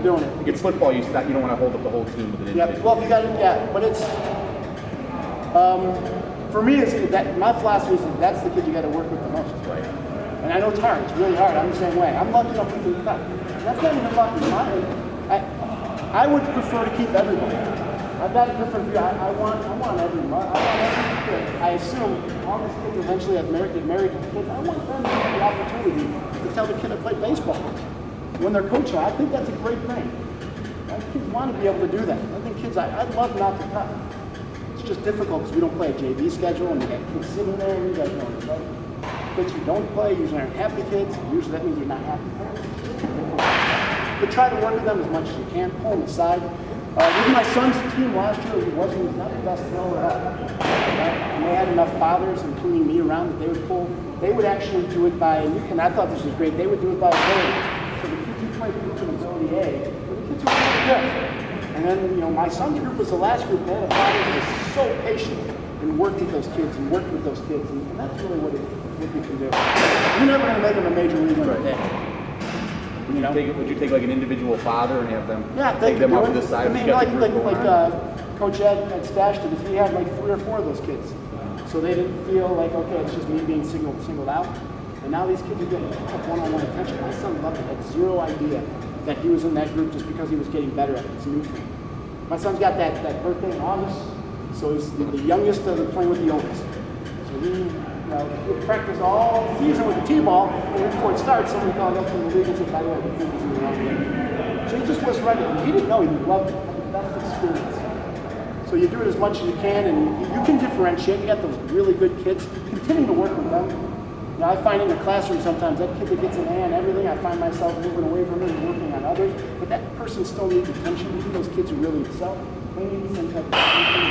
Speaker 1: doing it.
Speaker 2: Like it's football, you don't want to hold up the whole team with an
Speaker 1: Yeah,
Speaker 2: individual.
Speaker 1: well, if you got it, yeah, but it's, for me, it's that my philosophy is that that's the kid you got to work with the most.
Speaker 2: Right.
Speaker 1: And I know it's hard, it's really hard, I'm the same way. I'm lucky enough to do that. That's not even lucky. I would prefer to keep everybody. I've got a different view. I want everyone. I want every kid. I assume all these kids eventually have married kids. I want them to have the opportunity to tell the kid I played baseball when they're coaching. I think that's a great thing. Kids want to be able to do that. I think kids, I'd love not to cut. It's just difficult because we don't play a JV schedule and you got kids sitting there and you guys know it, right? Kids who don't play usually aren't happy kids. Usually that means they're not happy parents. But try to work with them as much as you can. Pull them aside. With my son's team last year, he was not the best thrower at all. And they had enough fathers, including me, around that they would pull. They would actually do it by, and I thought this was great, they would do it by ability. So the kids who played group and ability A were the kids who were really good. And then, my son's group was the last group. They had a father who was so patient and worked with those kids and worked with those kids. And that's really what we can do. You're never going to make them a major leaguer in a day.
Speaker 2: Would you take like an individual father and have them
Speaker 1: take
Speaker 2: them up to the side?
Speaker 1: I mean, like Coach Ed stashed it. He had like 3 or 4 of those kids, so they didn't feel like it's just me being singled out. And now these kids are getting one-on-one attention. My son loved it. Had zero idea that he was in that group just because he was getting better at it. It's new for him. My son's got that birthday in August, so he's the youngest of the playing with the oldest. So he'll practice all season with the T-ball, and right before it starts, somebody called up from the league and said, by the way, we think he's in the wrong game. So he just was ready. He didn't know, he loved it. Had the best experience. So you do it as much as you can, and you can differentiate. You got those really good kids. Continue to work with them. You know, I find in the classroom sometimes that kid that gets an A and everything, I find myself moving away from it and working on others. But that person still needs attention. Even those kids who really excel, they need the same type of attention.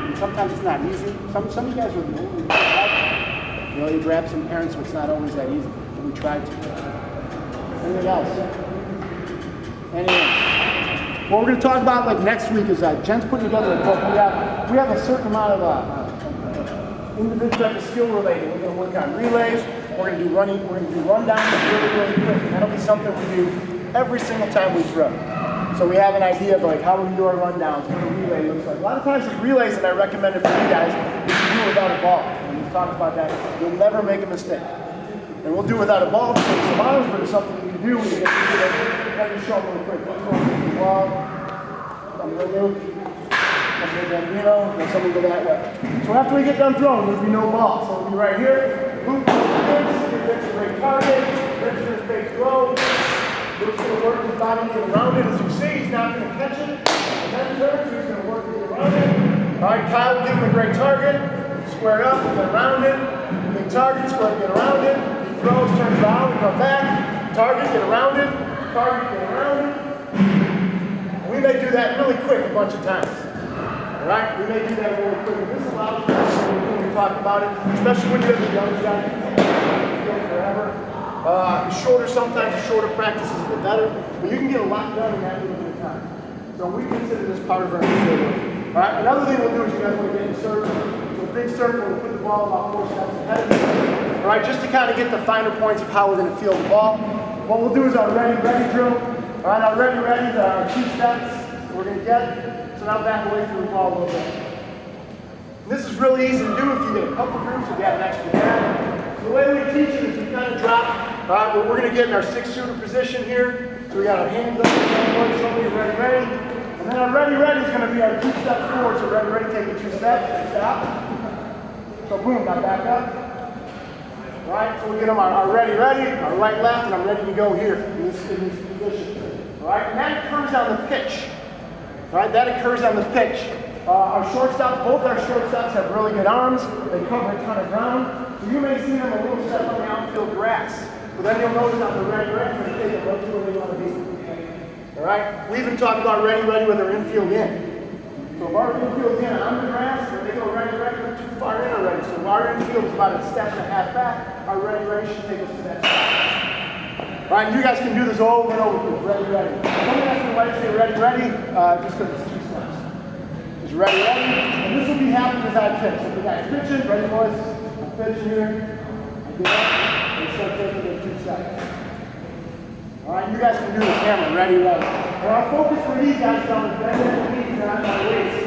Speaker 1: And sometimes it's not easy. Some of you guys are the only ones. You know, you grab some parents, so it's not always that easy. But we try to. Anything else? Anything? What we're going to talk about like next week is Jen's putting together a book. We have a certain amount of individual type of skill related. We're going to work on relays. We're going to do running. We're going to do rundowns really, really quick. And that'll be something we do every single time we throw. So we have an idea of like how we do our rundowns, what a relay looks like. A lot of times with relays, and I recommend it for you guys, is to do without a ball. When we talk about that, you'll never make a mistake. And we'll do without a ball to save some hours, but it's something we can do when you get to it. Let me show them real quick. Let's go to the wall. Come with you. Come with Bambino. Then somebody go that way. So after we get done throwing, there'll be no ball. So we'll be right here. Loop to the fence. Get a great target. Ready for his big throw. Luke's going to work his body to get around it. As you see, he's not going to catch it. And then turns, he's going to work to get around it. All right, Kyle will give him a great target. Square up, get around it. Big target, square up, get around it. He throws, turns around, we come back. Target, get around it. Target, get around it. And we may do that really quick a bunch of times. All right, we may do that really quick. And this is a lot of times when we talk about it, especially when you're the young guy. Forever. Shorter, sometimes the shorter practices are the better, but you can get a lot done in that little bit of time. So we consider this part of our infield work. All right, another thing we'll do is you guys want to get in a circle. So a big circle, we'll put the ball about 4 steps ahead of you. All right, just to kind of get the finer points of how we're going to field the ball. What we'll do is our ready drill. All right, our ready is our 2 steps we're going to get. So now back away from the ball a little bit. And this is really easy to do if you get a couple groups, if you have an extra guy. The way we teach it is we kind of drop. All right, but we're going to get in our 6-shooter position here. So we got our hands up, shoulders ready. And then our ready is going to be our 2 steps forward. So ready, take the 2 steps, stop. So boom, now back up. All right, so we get them our ready, our right, left, and I'm ready to go here in this position. All right, and that occurs on the pitch. All right, that occurs on the pitch. Our shortstops, both our shortstops have really good arms. They cover a ton of ground. So you may see them a little step on the outfield grass. But then you'll notice on the ready, we're going to take it right to where they want to be. All right? We even talk about ready with our infield in. So if our infield's in on the grass, if they go ready, we're too far in already. So if our infield is about a step and a half back, our ready should take us to that spot. All right, you guys can do this over and over. Ready. Don't ask me why you say ready, just because it's 2 steps. Just ready, and this will be happening as I pitch. So the guy's pitching, ready boys, I'm pitching here, I get up, and start taking the 2 seconds. All right, you guys can do this hammer, ready. And our focus for these guys is on the bend of the knees, not my waist.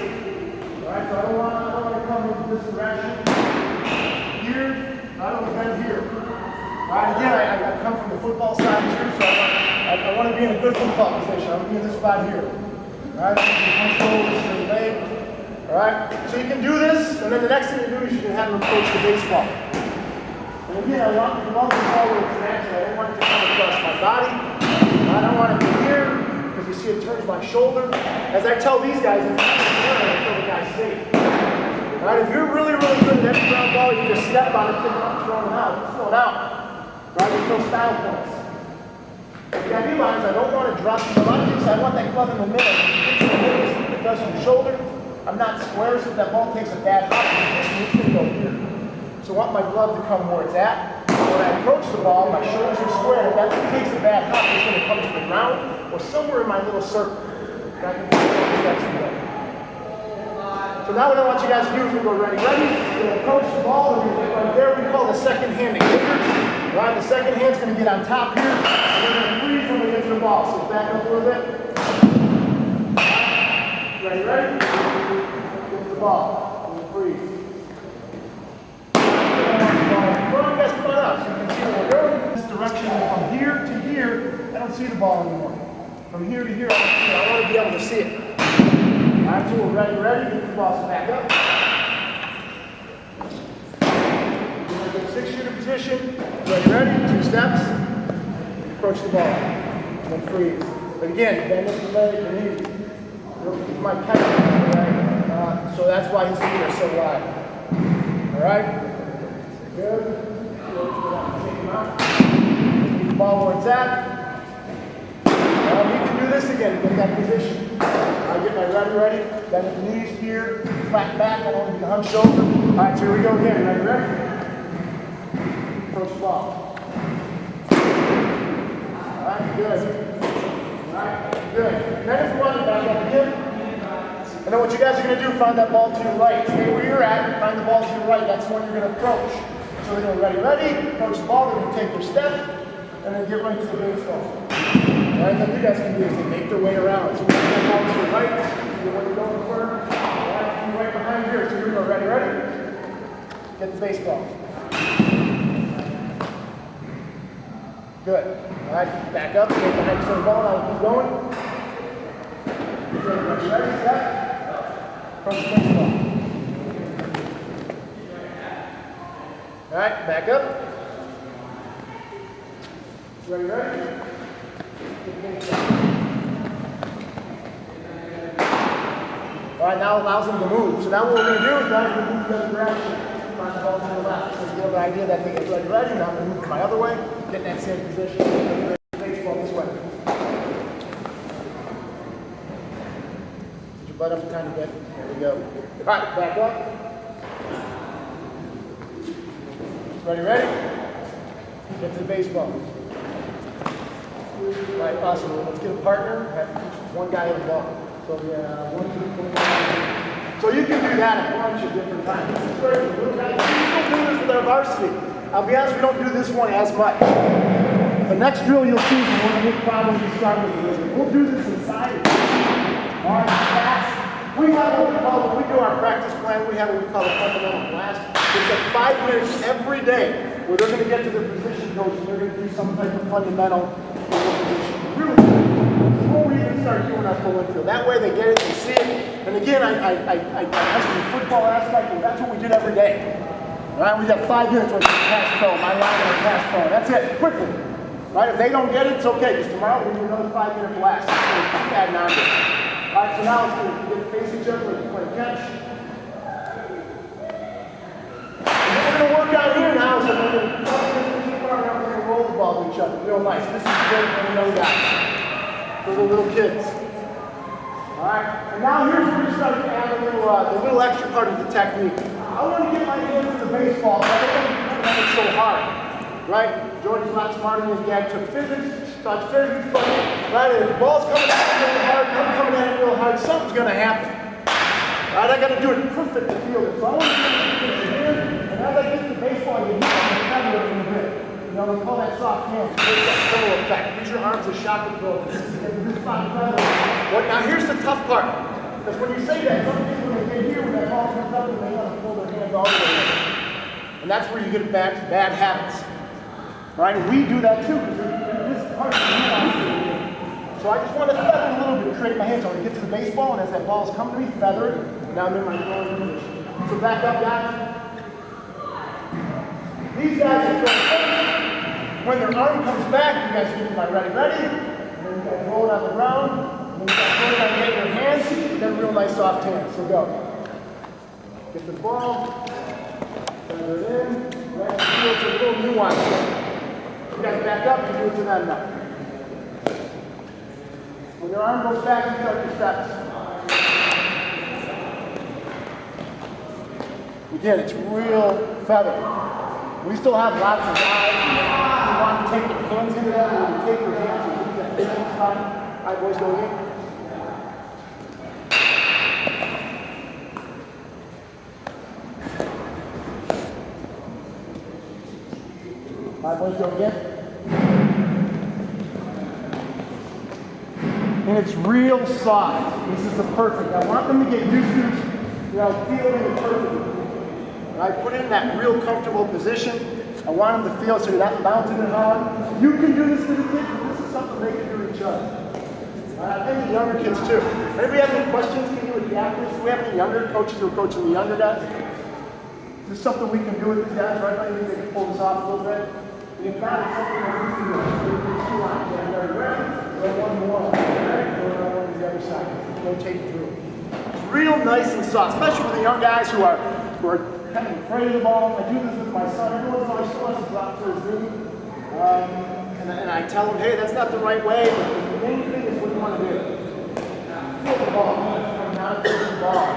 Speaker 1: All right, so I don't want to come into this direction. Here, I don't bend here. All right, again, I come from the football side here, so I want to be in a good football position. I want to be in this spot here. All right, this leg. All right, so you can do this, and then the next thing you do is you can have them approach the baseball. And again, I want the ball where it's natural. I don't want it to come across my body. I don't want it to here, because you see it turns my shoulder. As I tell these guys, if you're I tell the guys safe. All right, if you're really, really good at every ground ball, you just step on it, pick it up, throw it out. It's thrown out. Right, there's no style points. The idea behind is I don't want to drop the lunges. I want that glove in the middle. It does from the shoulder. I'm not square, so if that ball takes a bad hop, it's going to go here. So I want my glove to come where it's at. When I approach the ball, my shoulders are square. If that takes a bad hop, it's going to come to the ground or somewhere in my little circle. I can do steps away. So now what I want you guys to do is we'll go ready. We're going to approach the ball, and right there we call the second hand kicker. Right, the second hand's going to get on top here, and we're going to freeze when we get to the ball. So back up a little bit. Ready? Get the ball. And freeze. Well, you guys come on up so you can see where we're going. This direction from here to here, I don't see the ball anymore. from here to here, I want to be able to see it. All right, so we're ready, get the ball back up. We're going to get 6-shooter position, ready, 2 steps, approach the ball, then freeze. But again, bend at the leg and knee. He's my catch, right? So that's why his feet are so wide. All right? Good. Take him out. Keep the ball where it's at. We can do this again, get that position. I get my ready, bend at the knees here, flat back, I want to be hunched over. All right, so here we go again. Ready? Approach the ball. All right, good. Alright, good. And then if you want to back up again. And then what you guys are going to do, find that ball to your right. Stay where you're at, find the ball to your right. That's when you're going to approach. So they're going to ready, approach the ball, they're going to take their step, and then get right to the baseball. Alright, then you guys can do is they make their way around. So we're going to get the ball to your right, see what you're going for. Alright, come right behind here. So you're going to ready, get the baseball. Good. All right, back up, stay behind the ball, now keep going. Ready, set. Approach the baseball. All right, back up. Ready? Get the baseball. All right, now it allows them to move. So now what we're going to do is now we're going to move the other direction. Find the ball to the left. So you have the idea that they get ready. Now I'm going to move my other way. Get in that same position. Baseball this way. Put your butt up a tiny bit. There we go. All right, back up. Ready? Get to the baseball. All right, awesome. Let's get a partner. Have one guy hit the ball. So yeah, 1, 2, 3. So you can do that a bunch of different times. This is great. We still do this with our varsity. I'll be honest, we don't do this one as much. The next drill you'll see is one of the problems we start with is we'll do this inside. All right, fast. We have what we call, when we do our practice plan, we have what we call a fundamental blast. It's like 5 minutes every day where they're going to get to their position coach and they're going to do some type of fundamental position. Really, before we even start doing our full infield. That way they get it, they see it. And again, I the football aspect, and that's what we did every day. All right, we got 5 minutes with pass pro, my line and our pass pro. That's it, quickly. Right, if they don't get it, it's okay, because tomorrow we do another 5-minute blast. So keep adding on to it. All right, so now let's get face each other, let's play catch. And what we're going to work out here now is that we're going to roll the ball to each other, real nice. This is great for the young guys, for the little kids. All right, and now here's where we start to add the little extra part of the technique. I want to get my hands to the baseball, but I don't want to make it so hard. Right? Jordan's a lot smarter than his dad. Took physics, taught physics, but right, if the ball's coming at it real hard, I'm coming at it real hard, something's going to happen. Right? I got to do it perfect to feel it. So I want to get it here, and as I get the baseball, you need to cover it a little bit. You know, we call that soft hand. There's that pillow effect. Use your arms as shock absorbers. Now here's the tough part. Because when you say that, some people when they get here, when that ball comes up, and they want to pull their hands all the way in. And that's where you get bad habits. Right? And we do that too, because this part of the nuance. So I just want to feather a little bit, create my hands. So I want to get to the baseball, and as that ball's coming to me, feather it. And now I'm in my throwing position. So back up, guys. These guys are going first. When their arm comes back, you guys get my ready. And then you guys roll it on the ground. And then you guys roll it on your hands. Then real nice soft hands. So go. Get the ball. Feather it in. Right? It's a little nuance. You guys back up and do it to them now. When your arm goes back, you start your steps. Again, it's real feather. We still have lots of guys who want to take their hands into that, or take their hands and do that business time. All right, boys, go again. All right, boys, go again. And it's real soft. This is the perfect. I want them to get used to, feeling it perfectly. And I put in that real comfortable position. I want them to feel so you're not bouncing it hard. You can do this to the kids, but this is something they can do to each other. And the younger kids too. Anybody have any questions? Can you with the athletes? Do we have any younger coaches who are coaching the younger guys? Is this something we can do with these guys, right? I think they can pull this off a little bit. And if not, it's something that we can do. There's two lines. They're ready. They're one more. Right? They're on the other side. Rotate through. It's real nice and soft, especially for the young guys who are kind of afraid of the ball. I do this with my son. Every once in a while, he still has to drop to his knee. And I tell him, hey, that's not the right way. But the main thing is what you want to do. Feel the ball. Not feel the ball.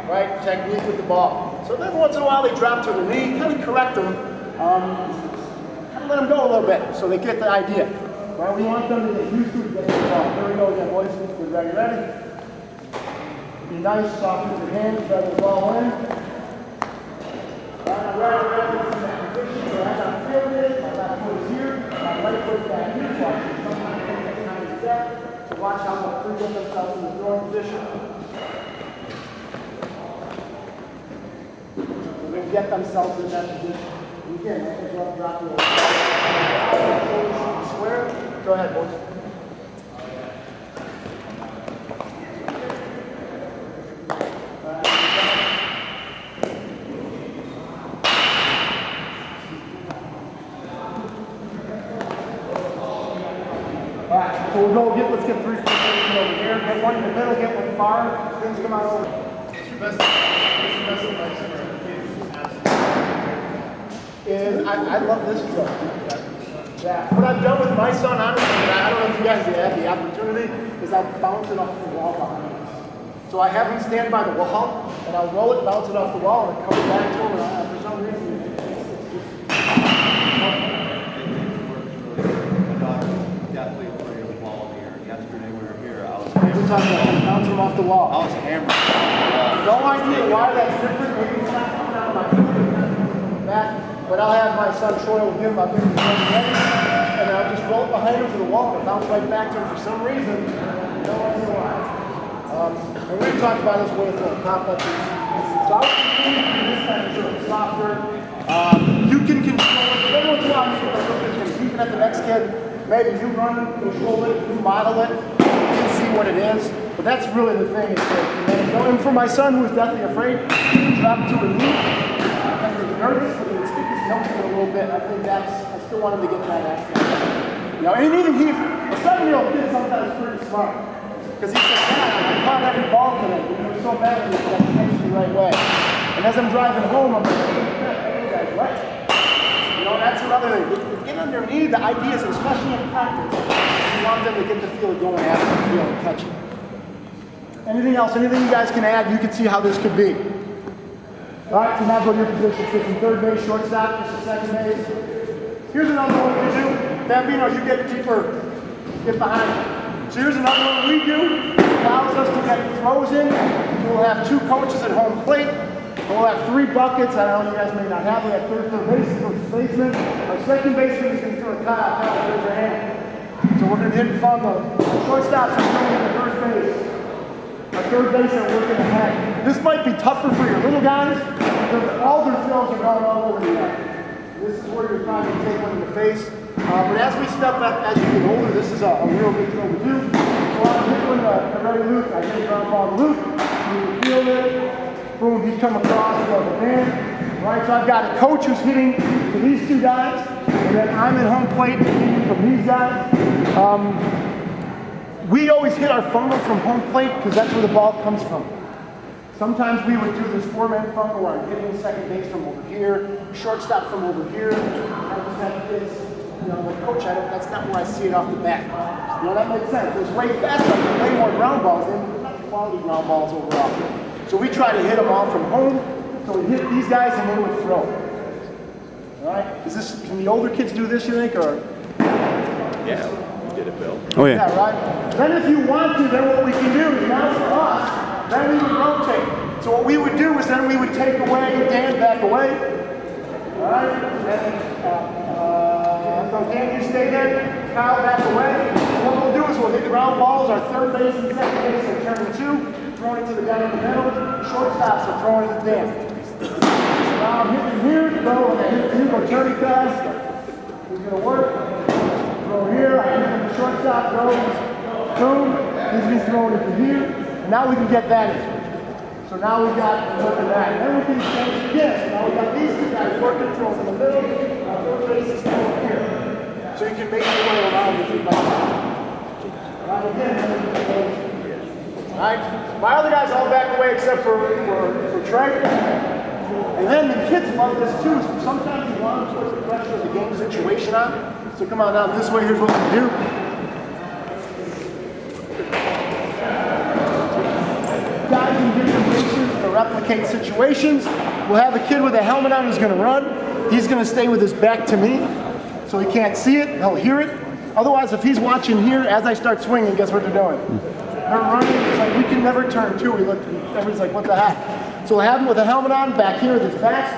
Speaker 1: Right? Technique with the ball. So every once in a while, they drop to the knee. Kind of correct them. Kind of let them go a little bit so they get the idea. Right? We want them to get used to getting the ball. Here we go again, boys. We're ready. Be nice, soft with your hands, drag the ball in. I'm ready in that position, so as I'm feeling it, my left foot is here, my right foot is back here, so I can sometimes take that kind of step. So watch how they'll present themselves in the throwing position. So they get themselves in that position. And again, I think they'll drop the square. Go ahead, boys. So we'll go let's get 3 foot over here, get one in the middle, get one far, things come out over.
Speaker 2: What's your best advice for kids?
Speaker 1: I love this drill. Yeah. What I've done with my son, honestly, and I don't know if you guys have the opportunity, is I'll bounce it off the wall behind us. So I have him stand by the wall, and I'll roll it, bounce it off the wall, and it comes back to him, and for some reason, bouncing off the wall.
Speaker 5: I was hammered.
Speaker 1: No idea why that's different. Maybe it's not coming out of my foot, it's not coming from the back. But I'll have my son Troy with him. I'll give him the ready, and I'll just roll it behind him to the wall and bounce right back to him for some reason. No idea why. And we've talked about this way before. Complexes. So I would continue to do this kind of drill. Softer. You can control it. Every once in a while, you get a little bit of keeping at the next kid. Maybe you run, control it, you model it. See what it is, but that's really the thing. And for my son, who is definitely afraid, he dropped to a knee. Kind of nervous, but he would stick his nose in a little bit. I think I still want him to get that aspect. You know, and even a 7-year-old kid sometimes pretty smart. Because he said, Dad, I caught every ball today, but it was so bad that I catch it the right way. And as I'm driving home, I'm like, hey, guys, right? You know, that's another thing. Get underneath the ideas, especially in practice. You want them to get the feel of going after the field and catching. Anything else? Anything you guys can add? You can see how this could be. All right, so now go to your position. Switch from third base, shortstop, just to second base. Here's another one we do. Bambino, you get deeper. Get behind. So here's another one we do. It allows us to get throws in. We'll have 2 coaches at home plate. We'll have 3 buckets. I don't know, you guys may not have. We have third baseman. Our second baseman is going to throw a cutout. Raise your hand. So we're going to hit from the shortstop, so we're going to first base. Our third base are working ahead. This might be tougher for your little guys because all their throws are going all over the net. This is where you're trying to take one in the face. But as we step up, as you get older, this is a real good throw to do. So I'm hitting a ready Luke. I hit a ground ball to Luke. You feel it. Boom, he's come across for the man. Right, so I've got a coach who's hitting to these 2 guys. And then I'm at home plate from these guys. We always hit our funnel from home plate because that's where the ball comes from. Sometimes we would do this 4-man funnel where I'm hitting second base from over here, shortstop from over here. I just have this, you know, the coach, that's not where I see it off the bat. You know, that makes sense. It's way faster, way more ground balls in, but not quality ground balls overall. So we try to hit them all from home. So we hit these guys and then we throw. All right? Can the older kids do this, you think, or?
Speaker 5: Yeah, we did it, Bill.
Speaker 4: Oh, yeah.
Speaker 1: Yeah, right? Then if you want to, then what we can do is now for us, then we would rotate. So what we would do is then we would take away, Dan back away. All right? So Dan, you stay there. Kyle back away. What we'll do is we'll hit the ground balls. Our third base and second base are turning 2. Throwing it to the guy in the middle. Shortstops are throwing it to Dan. Now I'm hitting here, go, and I hit here, go turning fast. He's going to work. Throw here, I hit him the shortstop, goes, boom. He's been throwing it to here, and now we can get that in. So now we got, look at that. And then we can change again. So now we got these two guys working, throwing in the middle, our third base is throwing here. So you can make your way around if you'd like. Alright, again, alright. My other guys all back away except for Trey. And then the kids love this too. So sometimes you want to put the pressure of the game situation on. So come on down this way, here's what we do. Guys in different places to replicate situations. We'll have a kid with a helmet on who's going to run. He's going to stay with his back to me, so he can't see it, he'll hear it. Otherwise, if he's watching here, as I start swinging, guess what they're doing? They're running. It's like, we can never turn too. Everybody's like, what the heck? So we'll have him with a helmet on, back here with his back,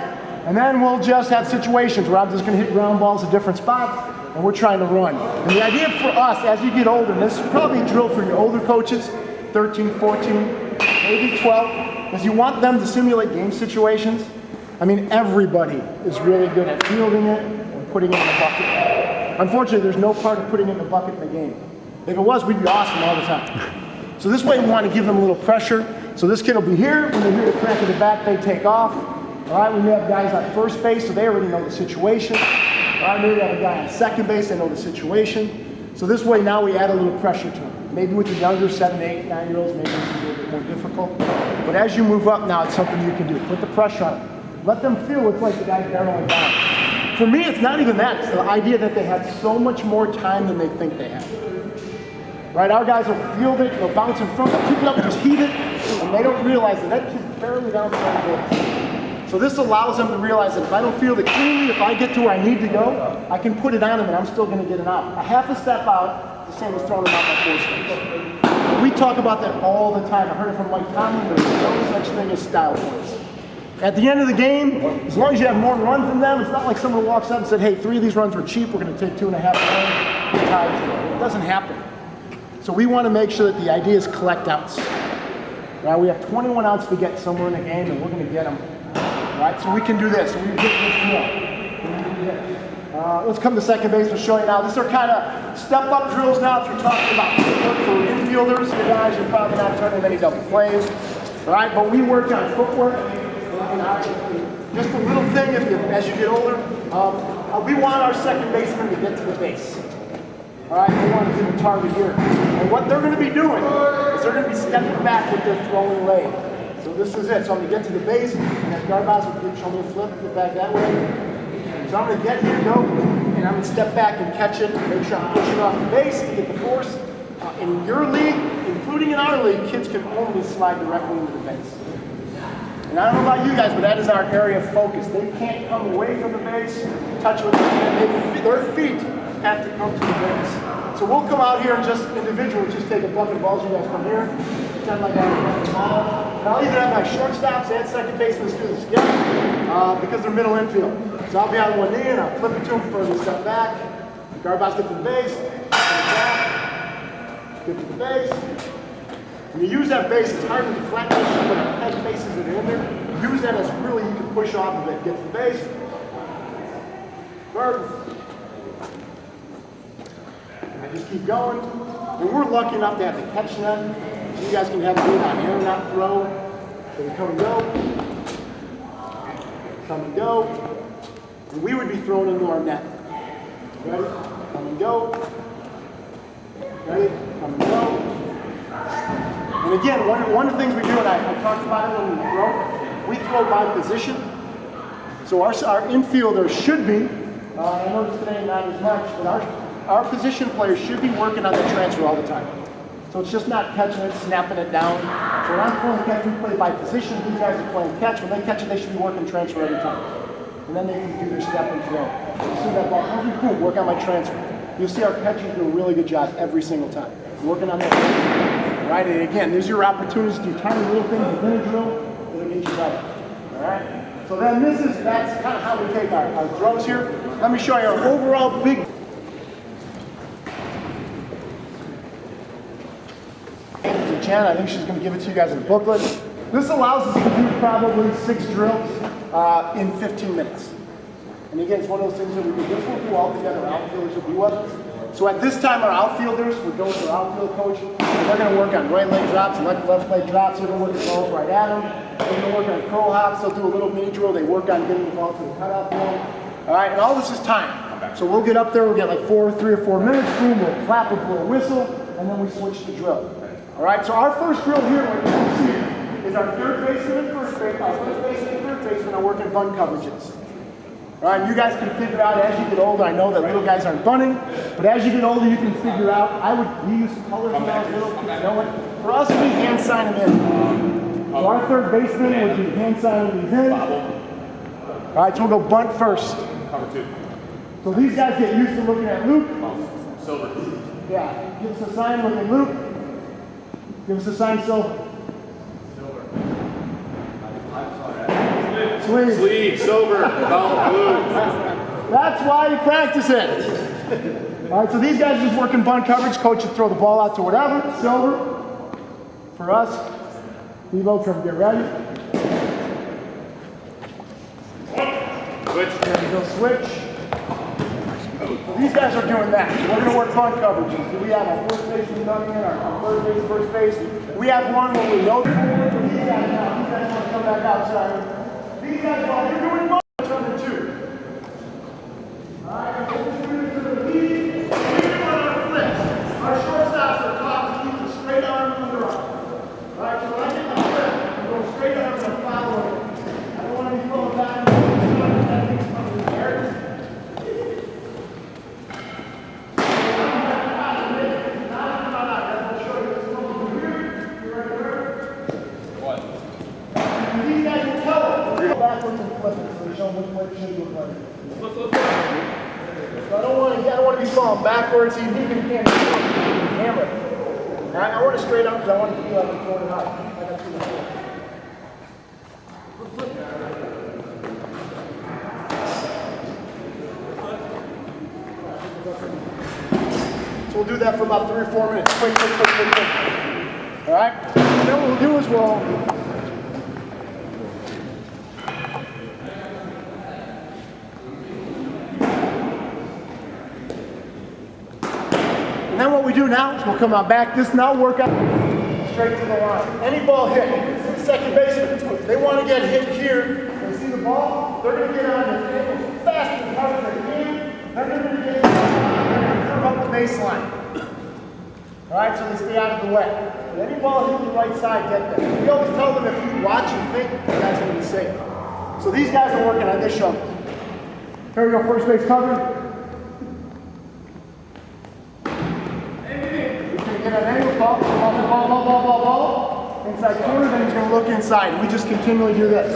Speaker 1: and then we'll just have situations where I'm just going to hit ground balls at different spots, and we're trying to run. And the idea for us, as you get older, and this is probably a drill for your older coaches, 13, 14, maybe 12, is you want them to simulate game situations. I mean, everybody is really good at fielding it and putting it in the bucket. Unfortunately, there's no part of putting it in the bucket in the game. If it was, we'd be awesome all the time. So this way we want to give them a little pressure. So this kid will be here. When they hear the crack of the bat, they take off. All right, we may have guys on first base, so they already know the situation. All right, maybe we have a guy on second base, they know the situation. So this way now we add a little pressure to them. Maybe with the younger 7, 8, 9-year-olds, maybe it's a little bit more difficult. But as you move up now, it's something you can do. Put the pressure on them. Let them feel it's like the guy's barreling down. For me, it's not even that. It's the idea that they have so much more time than they think they have. Right? Our guys will field it, they'll bounce in front, they'll pick it up and just heave it, and they don't realize that kid's barely down the base. So this allows them to realize that if I don't field it cleanly, if I get to where I need to go, I can put it on him and I'm still going to get it out. A half a step out, the same as throwing him out by 4 steps. We talk about that all the time. I heard it from Mike Tomlin. There's no such thing as style points. At the end of the game, as long as you have more runs than them, it's not like someone walks up and said, hey, 3 of these runs were cheap, we're going to take 2.5 runs. We're tied today. It doesn't happen. So we want to make sure that the idea is collect outs. Right? We have 21 outs to get somewhere in the game, and we're going to get them. Right? So we can do this. So we get this drill. Let's come to second base. We'll show you now. These are kind of step-up drills now. If you're talking about footwork for infielders, you guys, you're probably not turning many double plays. All right? But we work on footwork. Just a little thing, as you get older, we want our second baseman to get to the base. All right, we want to give a target here. And what they're going to be doing is they're going to be stepping back with their throwing leg. So this is it. So I'm going to get to the base, and that Garbaz will show me a flip, get back that way. So I'm going to get here, go, and I'm going to step back and catch it, make sure I'm pushing off the base to get the force. In your league, including in our league, kids can only slide directly into the base. And I don't know about you guys, but that is our area of focus. They can't come away from the base, touch it with their hand. Their feet have to come to the base. So we'll come out here and just individually just take a bucket of balls. You guys come here, pretend like I'm a ball. And I'll even have my shortstops and second basemen do this together because they're middle infield. So I'll be on one knee and I'll flip it to them for the step back. Garbage get to the base, get to the base. When you use that base, it's hard to deflect it, but head bases that are in there. Use that as really you can push off of it. Get to the base. Bird. And just keep going. And we're lucky enough to have the catch net. So you guys can have it on air, not throw. So we come and go. Come and go. And we would be thrown into our net. Ready? Come and go. Ready? Come and go. And again, one of the things we do, and I talked about it when we throw by position. So our infielders should be, I noticed today not as much, but our position players should be working on the transfer all the time. So it's just not catching it, snapping it down. So when I'm playing catch, we play by position. These guys are playing catch. When they catch it, they should be working transfer every time. And then they can do their step and throw. You see that ball, okay, cool, work on my transfer. You'll see our catchers do a really good job every single time. Working on that. Right, and again, there's your opportunities to do tiny little things within a drill that'll get you better. All right? So then that's kind of how we take our throws here. Let me show you our overall big. Jan, I think she's going to give it to you guys in a booklet. This allows us to do probably 6 drills in 15 minutes. And again, it's one of those things that we do. This will do all together. Outfielders will be with us. So at this time, our outfielders would go to our outfield coach. And they're going to work on right leg drops and left leg drops. They're going to work the balls right at them. They're going to work on curl hops. They'll do a little mini drill. They work on getting the ball to the cutoff point. All right, and all this is time. So we'll get up there. We'll get like 3 or 4 minutes. Boom, we'll clap, we'll blow a whistle, and then we switch the drill. All right, so our first drill here, what you see, is our third baseman and first baseman. Our first baseman and third baseman are working bunt coverages. All right, you guys can figure out as you get older. I know that little guys aren't bunting, but as you get older, you can figure out. We use colors when I was little. You know what? For us, we hand sign them in. So our third baseman would be hand signing these in. All right, so we'll go bunt first.
Speaker 2: Cover 2.
Speaker 1: So these guys get used to looking at Luke.
Speaker 2: Silver.
Speaker 1: Yeah, give us a sign, look at Luke. Give us a sign, Silver. Sleeve.
Speaker 2: Sleeve, silver, belt, blue.
Speaker 1: That's why you practice it. All right, so these guys are just working bunt coverage. Coach would throw the ball out to whatever. Silver. For us. Devo, come get ready.
Speaker 2: Switch.
Speaker 1: There we go, switch. So these guys are doing that. We're going to work bunt coverages. Do we have our first baseman done in, our third base, first base? We have one where we know these guys now. These guys want to come back outside. These guys, while you're doing bunt, it's under 2. All right, we're doing it to the lead. We're on our flips. Our shortstops are taught to keep the straight arm under arm. All right, so when I get my flip, I'm going straight arm and I'm following. I don't want to be throwing back. That thing's coming in the air. Backwards and flip it, so we show them which way it should look like. So I don't want to be falling backwards. You can't hammer it. I want to straight up because I want to feel like I'm throwing it high. I got too much force. So we'll do that for about 3 or 4 minutes. Quick. All right? And then what we'll do is and then what we do now is we'll come out back. This now work out straight to the line. Any ball hit, second baseman, they want to get hit here. They see the ball, they're going to get on their ankles as fast and hard as they can. They're going to get curve up the baseline. All right, so they stay out of the way. But any ball hit the right side, get there. We always tell them if you watch and think, that's going to be safe. So these guys are working on this show. Here we go, first base covered. Get an angle, ball, inside corner, then he's going to look inside. We just continually do this.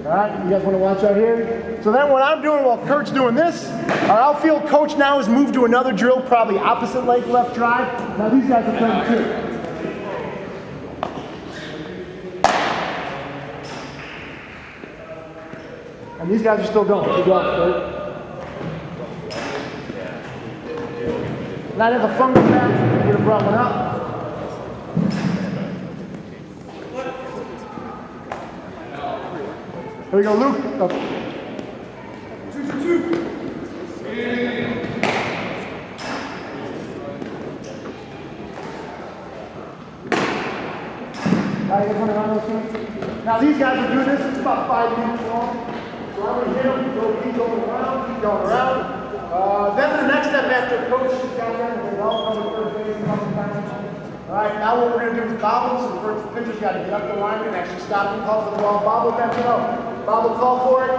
Speaker 1: All right, you guys want to watch out here? So then what I'm doing while Kurt's doing this, our outfield coach now has moved to another drill, probably opposite leg left drive. Now these guys are playing too. And these guys are still going. Good luck, Kurt. Not have a fungus match, we would have brought one up. Here we go, Luke. Oh. 2-2-2. Now these guys are doing this, it's about 5 minutes long. So I'm going to hit them, keep going around. Then the next step after coach has got them, they all come to third base a couple times. All right, now what we're going to do is bobble. So the first pitcher's got to get up the line and actually stop and call for the ball. Bobble, that's it up. Bobble, call for it.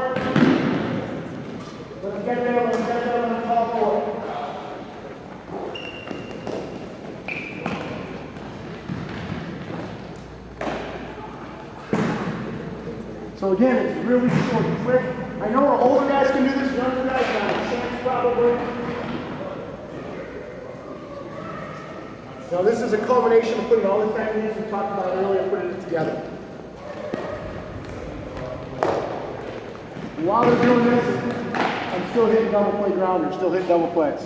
Speaker 1: Let him get there, let him call for it. So again, it's really short and quick. I know our older guys can do this, younger guys got a chance probably. Now this is a culmination of putting all the techniques we talked about earlier and putting it together. While they're doing this, I'm still hitting double play grounders, still hitting double plays.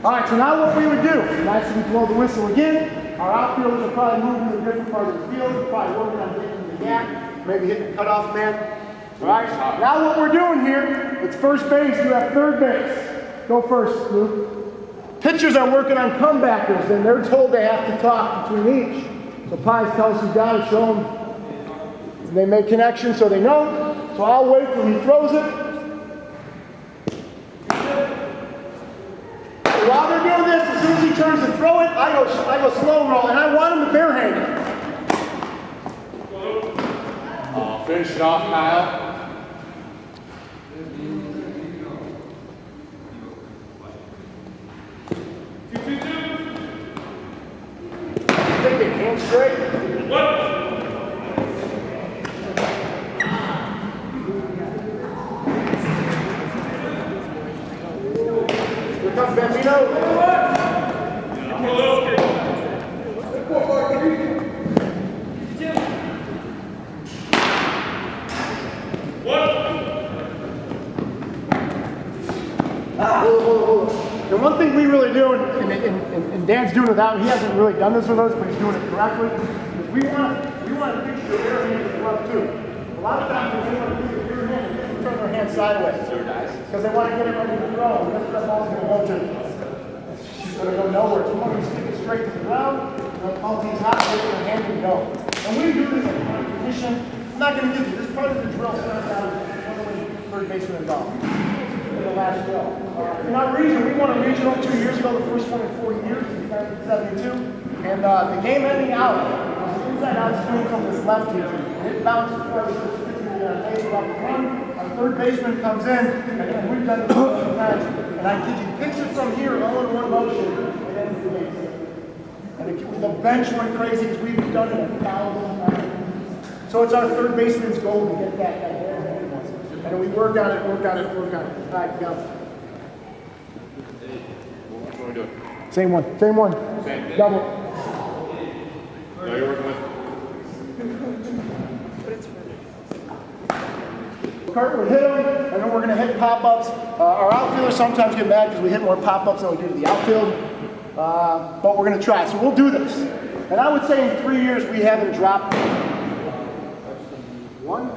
Speaker 1: All right, so now what we would do, after we blow the whistle again, our outfielders are probably moving to a different part of the field, they're probably working on getting the gap, maybe hitting the cutoff man. All right, now what we're doing here, it's first base, you have third base. Go first, Luke. Pitchers are working on comebackers, and they're told they have to talk between each. So Pies tells us, you got to show them. And they make connections so they know. So I'll wait till he throws it. So while they're doing this, as soon as he turns to throw it, I go slow roll, and I want him to barehand it.
Speaker 3: Finish it off, Kyle.
Speaker 1: Thinking, hands straight. Here comes Bambino. And one thing we really do, and Dan's doing it without, he hasn't really done this with us, but he's doing it correctly, is we want to fix your rear hand as well too. A lot of times when we want to do the rear hand, we turn our hand sideways. Because they want to get it ready to throw, and that's what that ball's going to go to. She's going to go nowhere. So we want to stick it straight to the ground, and all these hot, get your hand and go. And we do this in competition. I'm not going to give you this part of the drill starts out as third baseman and golf. The last drill. In our region, we won a regional 2 years ago, the first one in 40 years, in 1972. And the game ending out was an inside-out swing from this lefty. And it bounces probably 50 on our base about the run. Our third baseman comes in, and we've done this a few times. And I kid you, picks it from here, all in one motion, and then the base. And the bench went crazy because we've done it 1,000 times. So it's our third baseman's goal to get that guy. And we work on it. All right, go.
Speaker 2: Which one are we doing?
Speaker 1: Same one.
Speaker 2: Same.
Speaker 1: Double.
Speaker 2: No, you're working with.
Speaker 1: Kurt would hit them, and then we're going to hit pop-ups. Our outfielders sometimes get mad because we hit more pop-ups than we do to the outfield. But we're going to try. So we'll do this. And I would say in 3 years we haven't dropped one.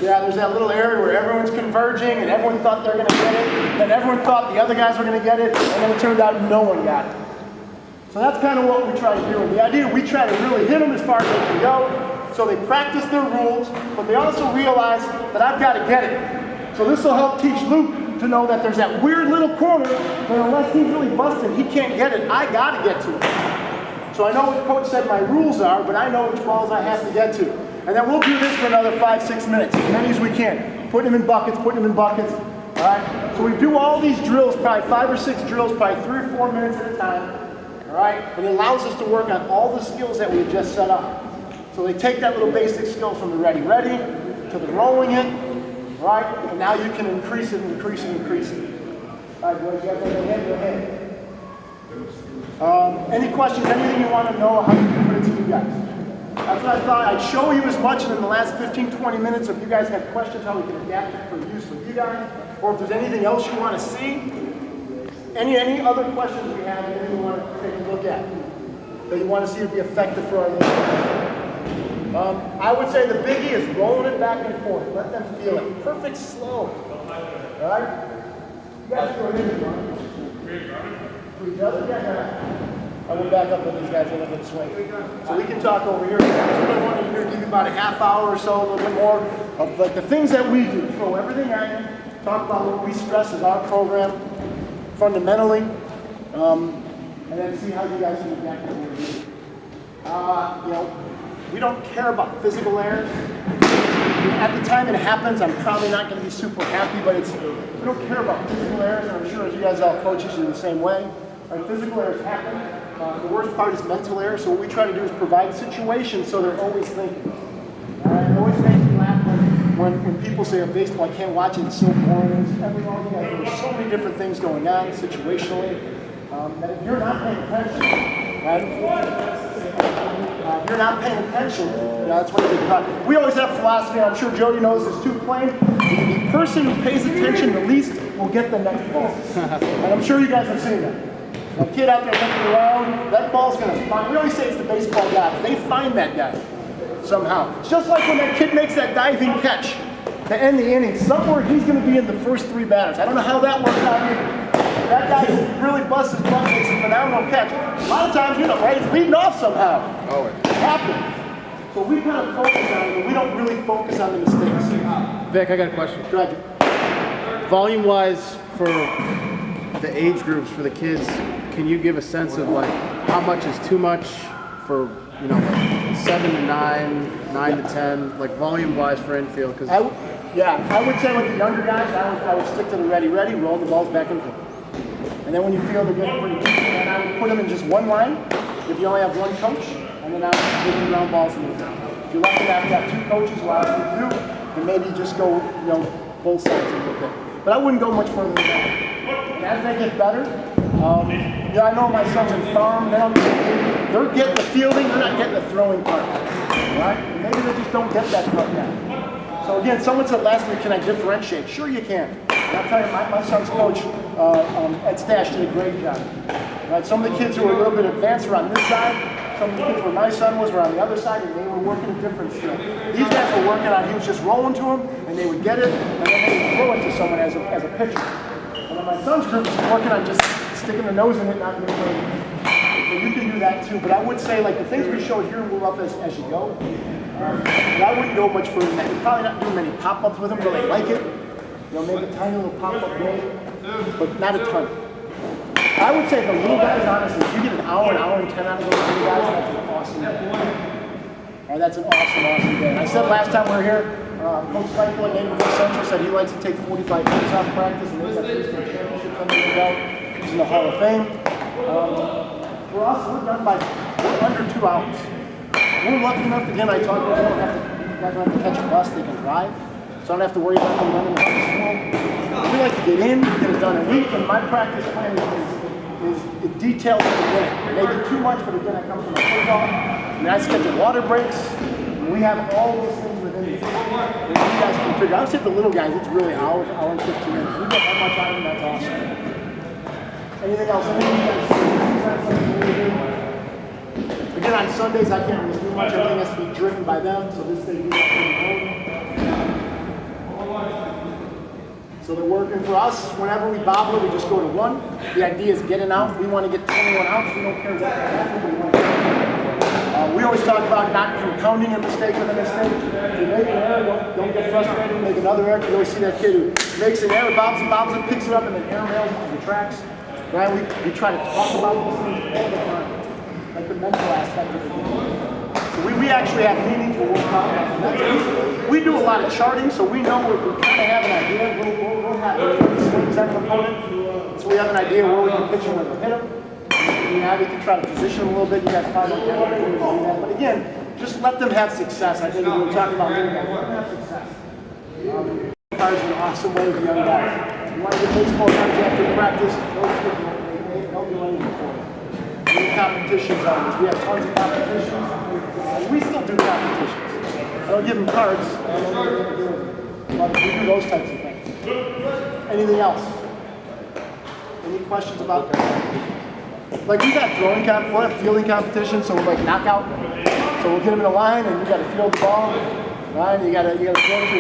Speaker 1: Yeah, there's that little area where everyone's converging and everyone thought they were going to get it, then everyone thought the other guys were going to get it, and then it turned out no one got it. So that's kind of what we try to do. And the idea, we try to really hit them as far as they can go, so they practice their rules, but they also realize that I've got to get it. So this will help teach Luke to know that there's that weird little corner where unless he's really busted, he can't get it. I got to get to it. So I know what Coach said my rules are, but I know which balls I have to get to. And then we'll do this for another 5-6 minutes, as many as we can. Putting them in buckets, all right? So we do all these drills, probably 5 or 6 drills, probably 3 or 4 minutes at a time, all right? And it allows us to work on all the skills that we just set up. So they take that little basic skill from the ready, to the rolling it, all right? And now you can increase it. All right, boys, you guys go ahead. Any questions, anything you want to know, how you can put it to you guys? That's what I thought. I'd show you as much in the last 15-20 minutes. If you guys have questions, how we can adapt it for use with you guys, or if there's anything else you want to see, any other questions we have, anything you want to take a look at that you want to see to be effective for our listeners. I would say the biggie is rolling it back and forth. Let them feel it. Perfect slow. All right? You guys go ahead and run. I will back up with these guys a little bit swing. So we can talk over here. So I want to give you about a half hour or so, a little bit more of like the things that we do. Throw everything at you. Talk about what we stress as our program fundamentally. And then see how you guys can adapt to what we do. You know, we don't care about physical errors. At the time it happens, I'm probably not going to be super happy, but we don't care about physical errors, and I'm sure as you guys all coaches are the same way. Our physical errors happen. The worst part is mental error, so what we try to do is provide situations so they're always thinking. It always makes me laugh when people say on baseball, I can't watch it, it's so boring. There's so many different things going on situationally that if you're not paying attention, right? If you're not paying attention, that's what you do. We always have philosophy, I'm sure Jody knows this too, plain. The person who pays attention the least will get the next ball. And I'm sure you guys have seen that. That kid out there looking around, that ball's going to find, we always say it's the baseball guy, they find that guy somehow. It's just like when that kid makes that diving catch. to end the inning, somewhere he's going to be in the first 3 batters. I don't know how that works out either. That guy really busts his butt, makes a phenomenal catch. A lot of times, you know, right, he's leading off somehow.
Speaker 3: Always.
Speaker 1: It happens. So we kind of focus on it, but we don't really focus on the mistakes.
Speaker 6: Vic, I got a question.
Speaker 1: Go ahead.
Speaker 6: Volume-wise, for the age groups, for the kids, can you give a sense of like how much is too much for, you know, like 7 to 9, 9 to 10, like volume-wise for infield? Because
Speaker 1: I would say with the younger guys, I would stick to the ready, roll the balls back and forth. And then when you feel they're getting pretty deep, then I would put them in just one line if you only have one coach, and then I would give them ground balls and move down. If you're lucky enough to have 2 coaches, well, I would do, then maybe just go, you know, both sides a little bit. But I wouldn't go much further than that. And as they get better, I know my son's in farm, they're getting the fielding, they're not getting the throwing part, right? And maybe they just don't get that part yet. So again, someone said last week, can I differentiate? Sure you can. And I'll tell you, my son's coach, Ed Stash, did a great job. Right? Some of the kids who were a little bit advanced were on this side, some of the kids where my son was were on the other side, and they were working a different skill. These guys were working on, he was just rolling to them, and they would get it, and then they would throw it to someone as a pitcher. And then my son's group was working on just sticking their nose in it, not really throwing it. So you can do that too, but I would say, like the things we showed here, move up as you go. But I wouldn't go much further than that. You're probably not doing many pop-ups with them, but they like it. You know, maybe a tiny little pop-up game, but not a ton. I would say the little guys, honestly, if you get an hour and 10 out of those little guys, that's an awesome day. That's an awesome day. And I said last time we were here, Coach Cycle at Neighborhood Central said he likes to take 45 minutes off practice, and they've got 3 state championships under their belt. He's in the Hall of Fame. For us, we're under 2 hours. We're lucky enough, again, I talked about, you guys don't have to catch a bus, they can drive. So I don't have to worry about them running the school. We like to get in, get it done in a week, and my practice plan is detailed to the minute. Maybe too much, but again, I come from a football. I mean, I schedule water breaks, and we have all those things within the and you guys can figure out. I would say the little guys, it's really hour and 15 minutes. We get that much out of them, that's awesome. Anything else? Again, on Sundays, I can't really do much. Everything has to be driven by them, so this thing do So they're working for us. Whenever we bobble, we just go to 1. The idea is getting out. We want to get 21 outs. We don't care what happens. We always talk about not compounding a mistake with a mistake. If you make an error, don't get frustrated, make another error. You always see that kid who makes an error, bobs and picks it up, and then air mails on the tracks. Right? We try to talk about those things all the time. Like the mental aspect of the game. So we actually have meetings where we'll talk about that. We do a lot of charting, so we know we kind of have an idea. We'll have a swings that component, so we have an idea where we can pitch them, where we'll hit them. We can try to position them a little bit. You guys probably don't have to do that. But again, just let them have success. I think we were talking about little guys. Let them have success. Cards are an awesome way with young guys. You want to get baseball cards after practice, they don't do anything for you. We have competitions on this. We have tons of competitions. We still do competitions. I don't give them cards. I don't know what they're doing. But we do those types of things. Anything else? Any questions about that? Like we got we'll have fielding competitions, so we're like knockout. So we'll get them in a line, and you got to field the ball. Right? You got to throw it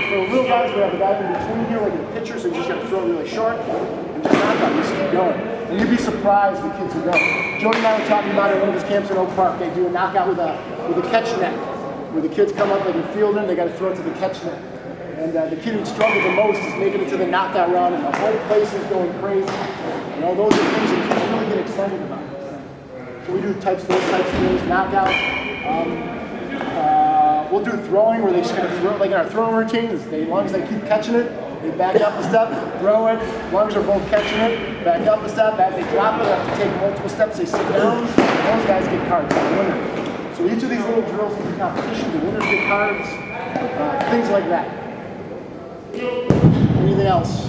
Speaker 1: for the little guys. We have a guy in between here, like a pitcher, so you just got to throw it really short and just knock out. Just keep going. And you'd be surprised the kids who go. Jody and I were talking about it at one of his camps in Oak Park. They do a knockout with a catch net, where the kids come up like a fielder, and they got to throw it to the catch net. And the kid who struggled the most is making it to the knockout run, and the whole place is going crazy. You know, those are things that kids really get excited about. So we do those types of things, knockouts. We'll do throwing, where they just kind of throw, like in our throwing routines. As long as they keep catching it, they back up a step, throw it. As long as they're both catching it, back up a step. As they drop it, they have to take multiple steps. They sit down. Those guys get cards. The winner. So each of these little drills is a competition. The winners get cards. Things like that. Anything else?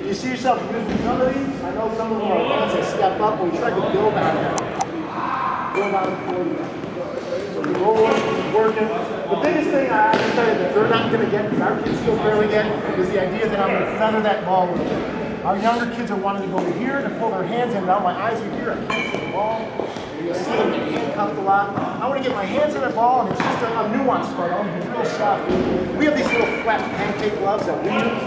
Speaker 1: Do you see yourself using some of these? I know some of them are ones that step up, but we try to build on that. Build on it for you. So we roll it, working. The biggest thing I can tell you that they're not going to get, because our kids still barely get, is the idea that I'm going to feather that ball a little bit. Our younger kids are wanting to go to here to pull their hands in. Now my eyes are here, I can't see the ball. You see them get handcuffed a lot. I want to get my hands on the ball, and it's just a nuanced part. I want to be real soft. We have these little flat pancake gloves that we use,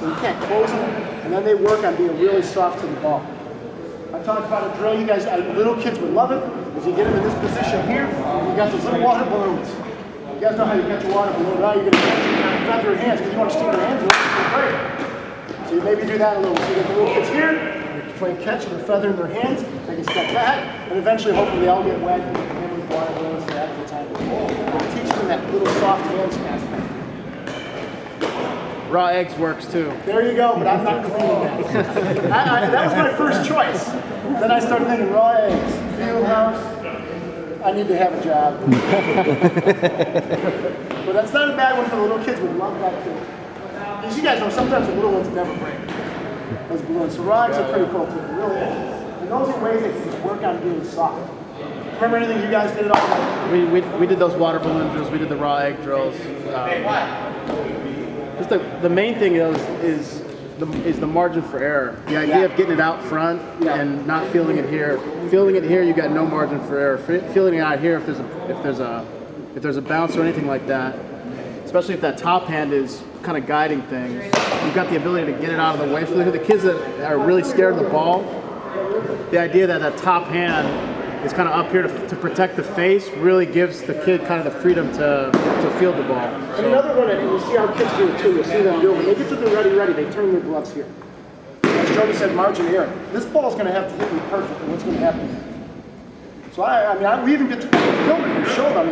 Speaker 1: so you can't close them, and then they work on being really soft to the ball. I talked about a drill. You guys, little kids would love it. As you get them in this position here, you got those little water balloons. You guys know how you catch a water balloon. Now you're going to feather your hands because you want to steam your hands with it. So you maybe do that a little. So you get the little kids here, you're playing catch and they're feathering their hands. They can step back, and eventually, hopefully, they all get wet and then with water balloons for that time. It teaches them that little soft hands aspect.
Speaker 6: Raw eggs works too.
Speaker 1: There you go, but I'm not cleaning that. That was my first choice. Then I started thinking raw eggs, field house. I need to have a job. But that's not a bad one for the little kids. Would love that too. As you guys know, sometimes the little ones never break. Those balloons. So raw eggs are pretty cool too. It really is. And those are ways they can just work on being soft. Remember anything you guys did at all?
Speaker 6: We did those water balloon drills. We did the raw egg drills. Just the main thing is the margin for error. The idea of getting it out front and not feeling it here. Feeling it here, you got no margin for error. Feeling it out here, if there's a bounce or anything like that, especially if that top hand is kind of guiding things, you've got the ability to get it out of the way. For the kids that are really scared of the ball, the idea that that top hand is kind of up here to protect the face really gives the kid kind of the freedom to field the ball.
Speaker 1: And another one, and you see how kids do it too, you'll see them do it. When they get to the ready, they turn their gloves here. As Jody said, margin here. This ball's going to have to hit me perfectly. What's going to happen? So we even get to film it and show them.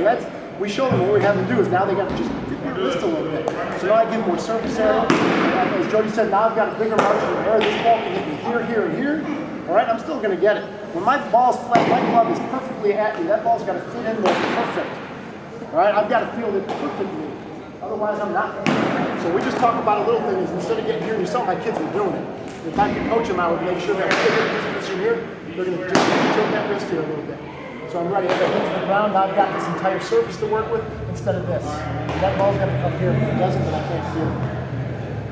Speaker 1: We show them what we have to do is now they got to just dip your wrist a little bit. So now I give more surface area. And as Jody said, now I've got a bigger margin of error. This ball can hit me here, here, and here. All right, I'm still going to get it. When my ball's flat, my glove is perfectly at me. That ball's got to fit in there perfect. All right, I've got to field it perfectly. Otherwise, I'm not. So we just talk about a little thing is instead of getting here, you saw my kids were doing it. If I could coach them, I would make sure that they get this position here, they're going to just tilt that wrist here a little bit. So I'm ready. As I get to the ground, I've got this entire surface to work with instead of this. And that ball's got to come here. If it doesn't, then I can't feel it.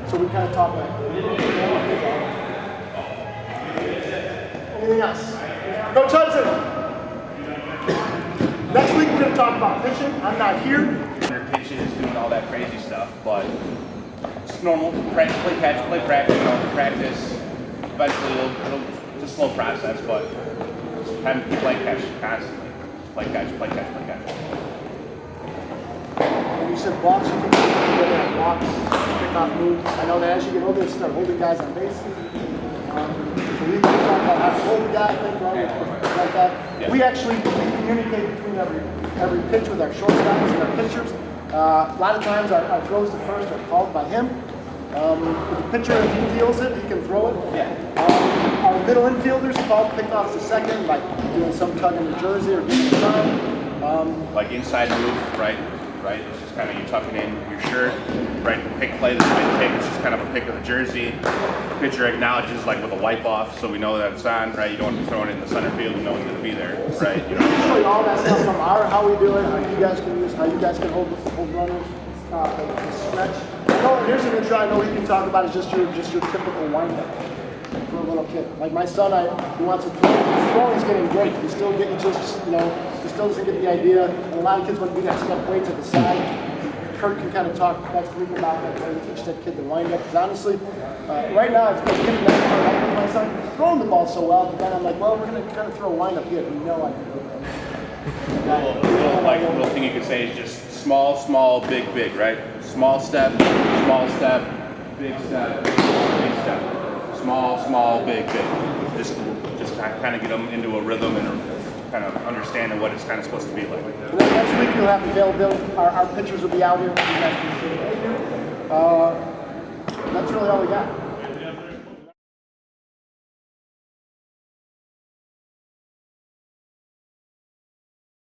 Speaker 1: So we kind of talk about it. Anything else? Coach Hudson. Next week we're going to talk about pitching. I'm not here.
Speaker 7: Your pitches, doing all that crazy stuff, but it's normal. Play catch, play practice, practice. Eventually, it's a slow process, but have to play catch constantly. Play catch, play catch, play catch.
Speaker 1: And you said blocks, you can get at blocks, pick off moves. I know that as you get older, you start holding guys on base. So we talk about how to hold the guy, think like that. Yeah. We actually communicate between every pitch with our shortstops and our pitchers. A lot of times our throws to first are called by him. The pitcher, if he feels it, he can throw it. Yeah. Our middle infielders call pickoffs to second, like doing some tug in the jersey or doing some.
Speaker 7: Like inside move, right? Right? It's just kind of you tucking in your shirt, right? The pick play, this way the pick, it's just kind of a pick of the jersey. The pitcher acknowledges like with a wipe off, so we know that it's on, right? You don't want to be throwing it in the center field and no one's going to be there, right? You know,
Speaker 1: show you all that stuff from how we do it, how you guys can use, how you guys can hold runners, the stretch. Here's an intro I know you can talk about is just your typical wind-up for a little kid. Like my son, he wants to throw. His throwing's getting great. He still doesn't get the idea. And a lot of kids want to do that step way to the side. Kurt can kind of talk next week about that, how to teach that kid to wind up. Because honestly, right now, it's getting that part up with my son. He's throwing the ball so well, but then I'm like, well, we're going to kind of throw a wind up here. We know I can do it.
Speaker 7: a little thing you could say is just small, big, right? Small step, big step, big step. Small, big. Just kind of get them into a rhythm and kind of understanding what it's kind of supposed to be like.
Speaker 1: And then next week you'll have availability. Our pitchers will be out here. You guys can see what they do. That's really all we got.